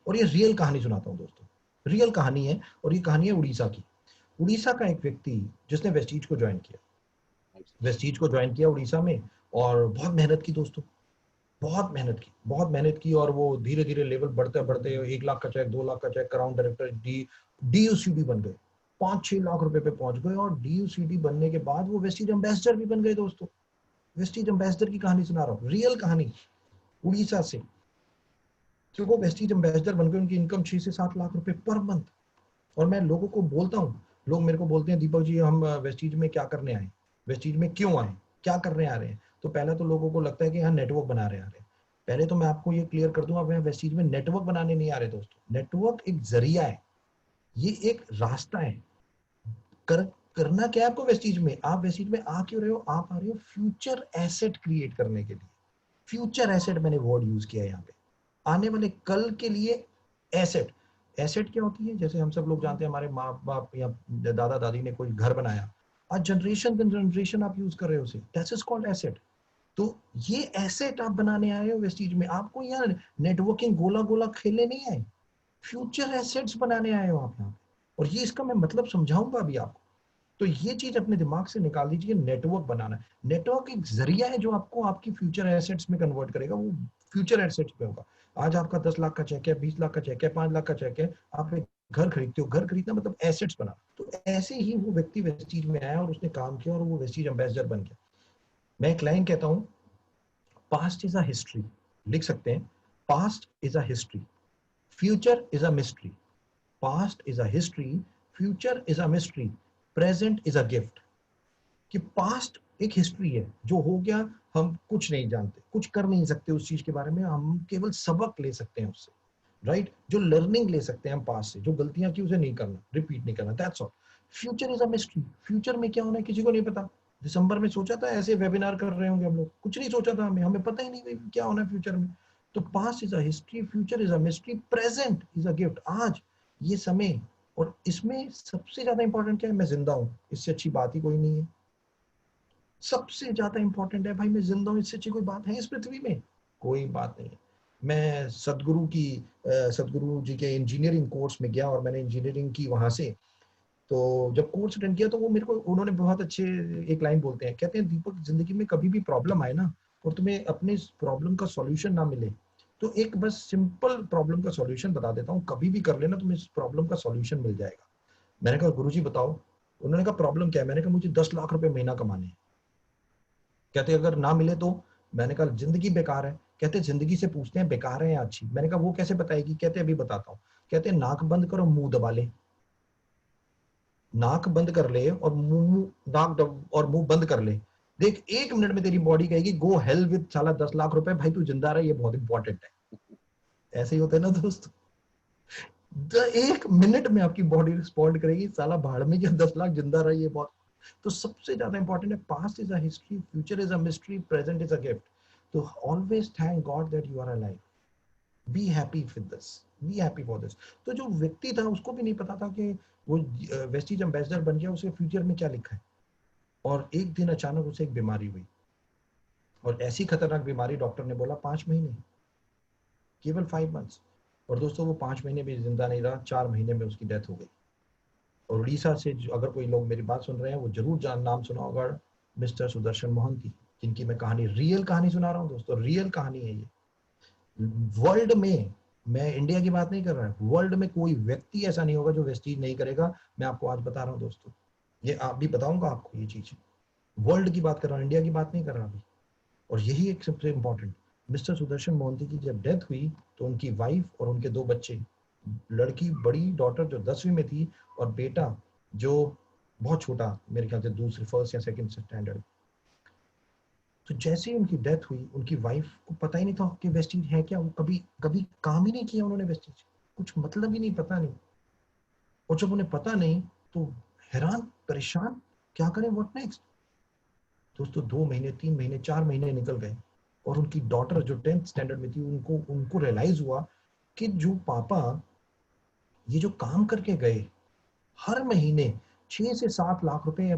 और ये रियल कहानी सुनाता हूँ दोस्तों, रियल कहानी है। और ये कहानी है उड़ीसा की। उड़ीसा का एक व्यक्ति जिसने वेस्टीज को ज्वाइन किया, वेस्टीज को ज्वाइन किया उड़ीसा में, और बहुत मेहनत की दोस्तों, बहुत मेहनत की, बहुत मेहनत की। और वो धीरे धीरे लेवल बढ़ते बढ़ते 1 लाख का चेक, 2 लाख का चेक, क्राउन डायरेक्टर, डीयूसीडी बन गए, 5-6 लाख रुपए पे पहुंच गए। और डीयूसीडी बनने के बाद वो वेस्टीज एम्बेसडर भी बन गए दोस्तों। वेस्टीज एम्बेसडर की कहानी सुना रहा हूँ, रियल कहानी, उड़ीसा से। कि वो वेस्टीज एम्बेसडर बन गए, उनकी इनकम 6 से 7 लाख रुपए पर मंथ। और मैं लोगों को बोलता हूँ, लोग मेरे को बोलते हैं दीपक जी हम वेस्टीज में क्या करने आए, वेस्टीज में क्यों आए, क्या करने आ रहे हैं। तो पहले तो लोगों को लगता है कि यहाँ नेटवर्क बना रहे आ रहे हैं। पहले तो मैं आपको ये क्लियर कर दूं, आप यहाँ वेस्टीज में नेटवर्क बनाने नहीं आ रहे दोस्तों। नेटवर्क एक जरिया है, ये एक रास्ता है। करना क्या है आपको वेस्टीज में, आप वेस्टीज में आ क्यों रहे हो, आप आ रहे हो फ्यूचर एसेट क्रिएट करने के लिए। फ्यूचर एसेट मैंने वर्ड यूज किया है यहाँ पे, आने वाले कल के लिए एसेट। एसेट क्या होती है, जैसे हम सब लोग जानते हैं, हमारे माँ बाप या दादा दादी ने कोई घर बनाया, आज जनरेशन जनरेशन आप यूज कर रहे हो उसे, दैट इज कॉल्ड एसेट। तो ये एसेट आप बनाने आए हो वेस्टीज में, आपको यहाँ नेटवर्किंग गोला गोला खेलने नहीं आए, फ्यूचर एसेट्स बनाने आए हो आप यहाँ पे। और ये इसका मैं मतलब समझाऊंगा अभी आपको। तो ये चीज अपने दिमाग से निकाल दीजिए, नेटवर्क बनाना है। नेटवर्क एक जरिया है जो आपको आपकी फ्यूचर एसेट्स में कन्वर्ट करेगा, वो फ्यूचर एसेट्स में होगा। आज आपका 10 लाख का चेक है, 20 लाख का चेक है, 5 लाख का चेक है, आप एक घर खरीदते हो, घर खरीदना मतलब एसेट्स बना। तो ऐसे ही वो व्यक्ति वेस्टीज में आया और उसने काम किया और वो वेस्टीज एम्बेसडर बन गया। मैं एक लाइन कहता हूँ, पास्ट इज अ हिस्ट्री, लिख सकते हैं, past is a history, future is a mystery. Past is a history, future is a mystery, present is a gift. कि पास्ट एक हिस्ट्री है, जो हो गया हम कुछ नहीं जानते, कुछ कर नहीं सकते उस चीज के बारे में, हम केवल सबक ले सकते हैं उससे, राइट। जो लर्निंग ले सकते हैं हम पास्ट से, जो गलतियां की उसे नहीं करना, रिपीट नहीं करना, that's all. Future is a mystery, future में क्या होना है किसी को नहीं पता। दिसंबर में सोचा था ऐसे वेबिनार कर रहे होंगे हम लोग, कुछ नहीं सोचा था, हमें हमें पता ही नहीं क्या होना है फ्यूचर में। तो past is a history, future is a mystery, present is a gift. आज ये समय, और इसमें सबसे ज्यादा इंपॉर्टेंट क्या है, मैं जिंदा हूं, इससे अच्छी बात ही कोई नहीं है। सबसे ज्यादा इंपॉर्टेंट है भाई, मैं जिंदा हूं, इससे अच्छी कोई बात है इस पृथ्वी में, कोई बात नहीं है। मैं सदगुरु जी के इंजीनियरिंग कोर्स में गया और मैंने इंजीनियरिंग की वहां से। तो जब कोर्स अटेंड किया तो वो मेरे को उन्होंने बहुत अच्छे एक लाइन बोलते हैं, कहते हैं दीपक जिंदगी में कभी भी प्रॉब्लम आए ना और तुम्हें अपने प्रॉब्लम का सॉल्यूशन ना मिले, तो एक बस सिंपल प्रॉब्लम का सॉल्यूशन बता देता हूँ, कभी भी कर लेना, तुम्हें इस प्रॉब्लम का सॉल्यूशन मिल जाएगा। मैंने कहा गुरुजी बताओ। उन्होंने कहा प्रॉब्लम क्या है, मैंने कहा मुझे 10 लाख रुपए महीना कमाने हैं। कहते अगर ना मिले तो। मैंने कहा जिंदगी बेकार है। कहते जिंदगी से पूछते हैं बेकार है या अच्छी। मैंने कहा वो कैसे बताएगी। कहते अभी बताता हूँ। कहते नाक बंद करो, मुंह दबा ले, नाक बंद कर ले और और मुंह बंद कर ले, देख 1 मिनट में तेरी बॉडी कहेगी गो हेल विद साला 10 लाख रुपए, भाई तू जिंदा रहा, ये बहुत इंपॉर्टेंट है। ऐसे ही होते हैं ना दोस्त, 1 मिनट में आपकी बॉडी रिस्पॉन्ड करेगी, साला भाड़ में क्या 10 लाख, जिंदा रहा, ये बहुत। तो सबसे ज्यादा इंपॉर्टेंट है, past is a history, future is a mystery, present is a gift. तो always thank God that you are alive, be happy with this, be happy for this. तो जो व्यक्ति था उसको भी नहीं पता था कि वो वेस्टीज एम्बेसडर बन गया, उसे फ्यूचर में क्या लिखा है। और एक दिन अचानक उसे एक बीमारी हुई, और ऐसी खतरनाक बीमारी, डॉक्टर ने बोला 5 महीने, केवल 5 मंथ्स। और दोस्तों वो 5 महीने भी जिंदा नहीं रहा, 4 महीने में उसकी डेथ हो गई। और उड़ीसा से अगर कोई लोग मेरी बात सुन रहे हैं, वो जरूर नाम सुना होगा मिस्टर सुदर्शन मोहंती, जिनकी मैं कहानी, रियल कहानी सुना रहा हूँ दोस्तों, रियल कहानी है ये। वर्ल्ड में, मैं इंडिया की बात नहीं कर रहा, वर्ल्ड में कोई व्यक्ति ऐसा नहीं होगा जो वेस्टीज नहीं करेगा। मैं आपको आज बता रहा हूँ दोस्तों, ये आप भी बताऊंगा आपको ये चीज। वर्ल्ड की बात कर रहा हूँ, इंडिया की बात नहीं कर रहा अभी। और यही एक सबसे इंपॉर्टेंट, मिस्टर सुदर्शन मोहंती की जब डेथ हुई तो उनकी वाइफ और उनके 2 बच्चे, लड़की बड़ी डॉटर जो 10वीं में थी, और बेटा जो बहुत छोटा, मेरे ख्याल से दूसरे फर्स्ट या सेकंड स्टैंडर्ड। तो जैसे ही उनकी डेथ हुई, उनकी वाइफ को पता ही नहीं था कि वेस्टीज है क्या, वो कभी कभी काम ही नहीं किया उन्होंने वेस्टीज, कुछ मतलब ही नहीं, पता नहीं। और जब उन्हें पता नहीं तो हैरान परेशान, क्या करें, व्हाट नेक्स्ट। दोस्तों 2 महीने, 3 महीने, 4 महीने निकल गए, और उनकी डॉटर जो 10th स्टैंडर्ड में थी, उनको उनको रियलाइज हुआ कि जो पापा ये जो काम करके गए, हर महीने 6 से 7 लाख रुपए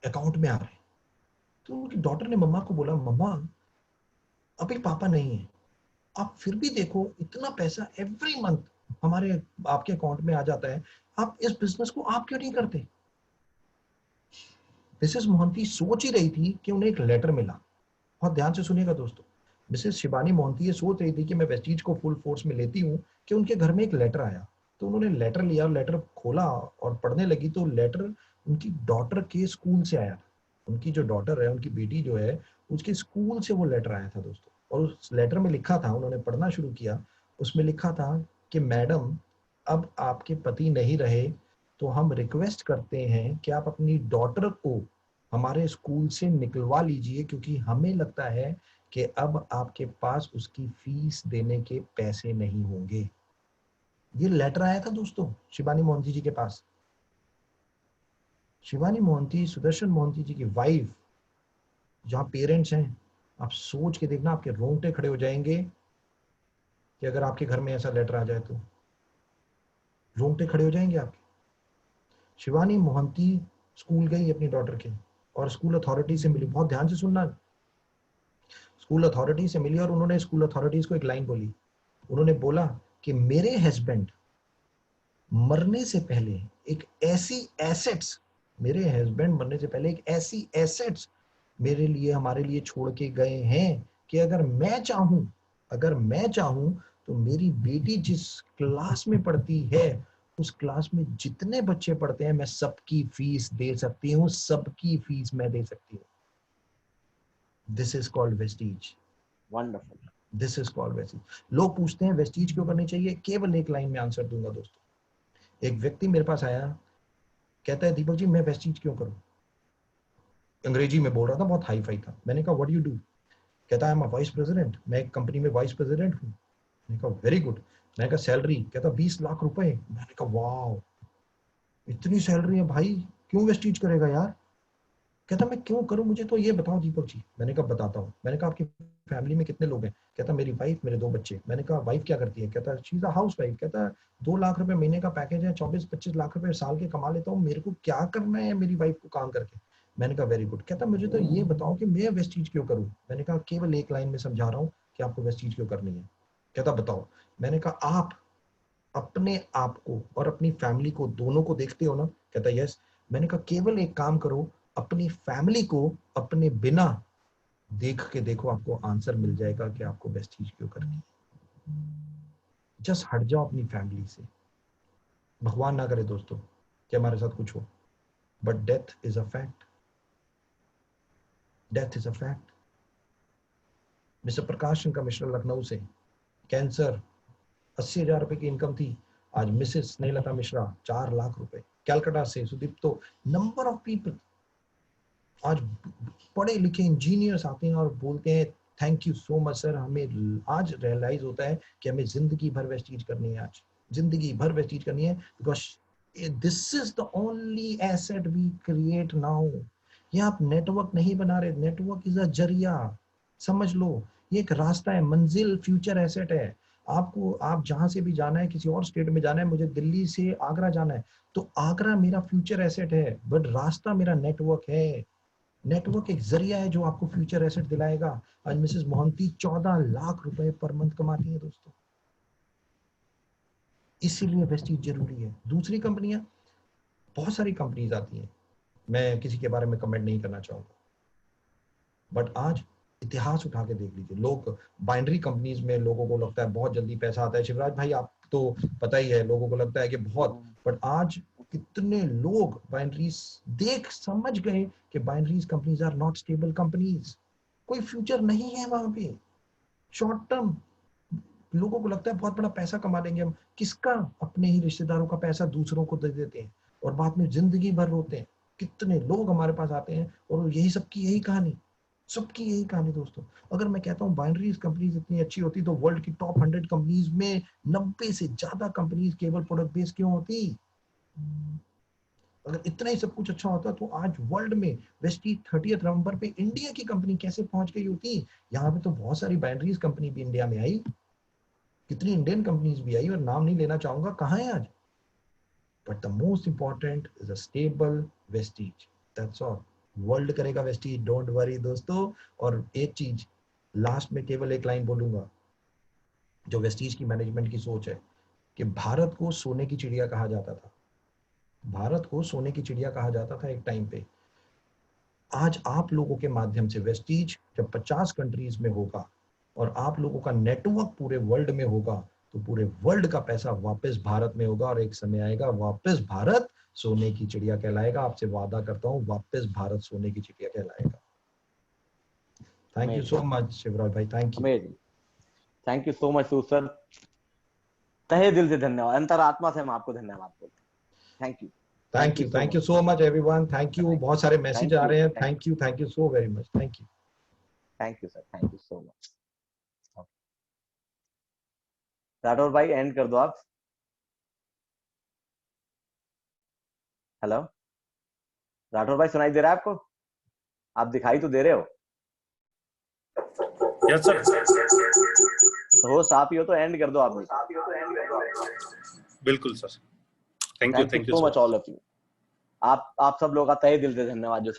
अकाउंट में आ रहे हैं। तो उनकी डॉटर ने मम्मा को बोला, मम्मा अभी पापा नहीं है, आप फिर भी देखो इतना पैसा एवरी मंथ हमारे आपके अकाउंट में आ जाता है, आप इस बिजनेस को आप क्यों नहीं करते। मिसेस मोहंती सोच ही रही थी कि उन्हें एक लेटर मिला। बहुत ध्यान से सुनिएगा दोस्तों, मिसेस शिवानी मोहंती ये सोच रही थी कि मैं वेस्टीज को फुल फोर्स में लेती हूँ, कि उनके घर में एक लेटर आया। तो उन्होंने लेटर लिया, लेटर खोला और पढ़ने लगी, तो लेटर उनकी डॉटर के स्कूल से आया। उनकी जो डॉटर है, उनकी बेटी जो है, उसके स्कूल से वो लेटर आया था दोस्तों। और उस लेटर में लिखा था, उन्होंने पढ़ना शुरू किया, उसमें लिखा था कि मैडम अब आपके पति नहीं रहे तो हम रिक्वेस्ट करते हैं कि आप अपनी डॉटर को हमारे स्कूल से निकलवा लीजिए, क्योंकि हमें लगता है कि अब आपके पास उसकी फीस देने के पैसे नहीं होंगे। ये लेटर आया था दोस्तों शिवानी मोहंती जी के पास। शिवानी मोहंती, सुदर्शन मोहंती जी की वाइफ, जहां पेरेंट्स हैं, आप सोच के देखना, आपके रोंगटे खड़े हो जाएंगे कि अगर आपके घर में ऐसा लेटर आ जाए तो रोंगटे खड़े हो जाएंगे आपके। शिवानी मोहंती स्कूल गई अपनी डॉटर के और स्कूल अथॉरिटी से मिली। बहुत ध्यान से सुनना, स्कूल अथॉरिटी से मिली और उन्होंने स्कूल अथॉरिटीज को एक लाइन बोली। उन्होंने बोला कि मेरे हस्बैंड मरने से पहले एक ऐसी एसेट्स, मेरे हस्बैंड मरने से पहले एक ऐसी एसेट्स मेरे लिए, हमारे लिए छोड़ के गए हैं कि अगर मैं चाहूं तो मेरी बेटी जिस क्लास में पढ़ती है उस क्लास में जितने बच्चे पढ़ते हैं मैं सबकी फीस दे सकती हूँ, सबकी फीस मैं दे सकती हूँ। This is called Vestige. Wonderful. This is called Vestige. लोग पूछते हैं वेस्टीज क्यों करनी चाहिए, केवल एक लाइन में आंसर दूंगा दोस्तों। एक व्यक्ति मेरे पास आया, कहता है दीपक जी मैं वेस्टीज क्यों करूं। अंग्रेजी में बोल रहा था, बहुत हाई फाई था। मैंने कहा व्हाट डू यू डू। कहता है आई एम वाइस प्रेसिडेंट, मैं एक कंपनी में वाइस प्रेसिडेंट हूँ। मैंने कहा वेरी गुड। मैंने कहा सैलरी, कहता 20 लाख रुपए। मैंने कहा वाह, इतनी सैलरी है भाई, क्यों वेस्टीज करेगा यार। कहता मैं क्यों करूं, मुझे तो ये बताओ दीपक जी। मैंने कहा बताता हूँ। मैंने कहा आपकी फैमिली में कितने लोग हैं। कहता मेरी वाइफ, मेरे 2 बच्चे। मैंने कहा वाइफ क्या करती है। कहता she is a house wife. कहता 2 लाख रुपए महीने का पैकेज है, 24-25 लाख रुपए साल के कमा लेता हूँ, मेरे को क्या करना है मेरी वाइफ को काम करके। मैंने कहा वेरी गुड। कहता मुझे तो ये बताओ कि मैं वेस्टीज क्यों करूं। मैंने कहा केवल एक लाइन में समझा रहा हूँ कि आपको वेस्टीज क्यों करनी है। कहता बताओ। मैंने कहा आप अपने आप को और अपनी फैमिली को, दोनों को देखते हो ना। कहता यस। मैंने कहा केवल एक काम करो, अपनी फैमिली को अपने बिना देख के देखो, आपको आंसर मिल जाएगा कि आपको वेस्टीज क्यों करनी है। जस्ट हट जाओ अपनी फैमिली से। भगवान ना करे दोस्तों कि हमारे साथ कुछ हो, but death is a fact. Death is a fact. Mister Prakash Singh commissioner Lucknow से, कैंसर, 80,000 रुपए की इनकम थी। आज मिसेस स्नेहलता मिश्रा 4 लाख रुपए। कैलकाटा से सुदीप्तो, नंबर ऑफ पीपल आज पढ़े लिखे इंजीनियर्स आते हैं और बोलते हैं thank you so much sir, हमें आज रियलाइज होता है कि हमें जिंदगी भर वेस्टीज करनी है, आज जिंदगी भर वेस्टीज करनी है, because this is the only asset we create now. ये आप नेटवर्क नहीं बना रहे, नेटवर्क इज अ जरिया, समझ लो। ये एक रास्ता है, मंजिल फ्यूचर एसेट है। आपको, आप जहां से भी जाना है, किसी और स्टेट में जाना है, मुझे दिल्ली से आगरा जाना है तो आगरा मेरा फ्यूचर एसेट है, बट रास्ता मेरा नेटवर्क है। नेटवर्क एक जरिया है जो आपको फ्यूचर एसेट दिलाएगा। आज मिसेस मोहंती 14 लाख रुपए पर मंथ कमाती है दोस्तों। इसीलिए वेस्टीज जरूरी है। दूसरी कंपनियां, बहुत सारी कंपनीज आती हैं, मैं किसी के बारे में कमेंट नहीं करना चाहूंगा, बट आज इतिहास उठा के देख लीजिए। लोग बाइनरी कंपनीज में, लोगों को लगता है बहुत जल्दी पैसा आता है। शिवराज भाई आप तो पता ही है, लोगों को लगता है कि बहुत, बट आज कितने लोग बाइनरीज देख समझ गए कि binaries companies are not stable companies. कोई फ्यूचर नहीं है वहां पे, शॉर्ट टर्म। लोगों को लगता है बहुत बड़ा पैसा कमा लेंगे हम, किसका, अपने ही रिश्तेदारों का पैसा दूसरों को दे देते हैं और बाद में जिंदगी भर रोते हैं। कितने लोग हमारे पास आते हैं और यही सबकी यही कहानी, सबकी यही कहानी दोस्तों। अगर मैं कहता हूँ बाइनरीज कंपनीज इतनी अच्छी होती तो वर्ल्ड की टॉप 100 कंपनीज में 90 से ज्यादा कंपनीज केवल प्रोडक्ट बेस्ड क्यों होती। अगर इतना ही सब कुछ अच्छा होता तो आज वर्ल्ड में वेस्टी 30th नंबर पे इंडिया की कंपनी कैसे पहुंच गई होती। यहाँ पे तो बहुत सारी बाइनरीज कंपनी भी इंडिया में आई, कितनी इंडियन कंपनीज भी आई और नाम नहीं लेना चाहूंगा कहाँ है आज, but the most important is a stable Vestige, that's all. World करेगा वेस्टीज, डोंट वरी दोस्तों। और एक चीज लास्ट में केवल एक लाइन बोलूंगा, जो वेस्टीज की मैनेजमेंट की सोच है कि भारत को सोने की चिड़िया कहा जाता था, भारत को सोने की चिड़िया कहा जाता था एक टाइम पे। आज आप लोगों के माध्यम से वेस्टीज जब 50 कंट्रीज में होगा और आप लोगों का नेटवर्क पूरे वर्ल्ड में होगा तो पूरे वर्ल्ड का पैसा वापस भारत में होगा और एक समय आएगा वापस भारत सोने की चिड़िया कहलाएगा। आपसे वादा करता हूं वापस भारत सोने की चिड़िया कहलाएगा। Thank you so much Shivraj भाई, thank you. Amazing. Thank you so much sir. तहे दिल से धन्यवाद, अंतरात्मा से हम आपको धन्यवाद बोलते हैं। Thank you, thank you so much everyone, thank you. बहुत सारे मैसेज आ रहे हैं, thank you so very much, thank you sir, thank you so much. Rathore भाई एंड कर दो आप। हेलो राठौर भाई, सुनाई दे रहा है आपको? आप दिखाई तो दे रहे हो? Yes sir. होस्ट आप ही हो तो एंड कर दो आप भी। बिल्कुल sir, thank you so much all of you. आप सब लोगों का तहे दिल से धन्यवाद जो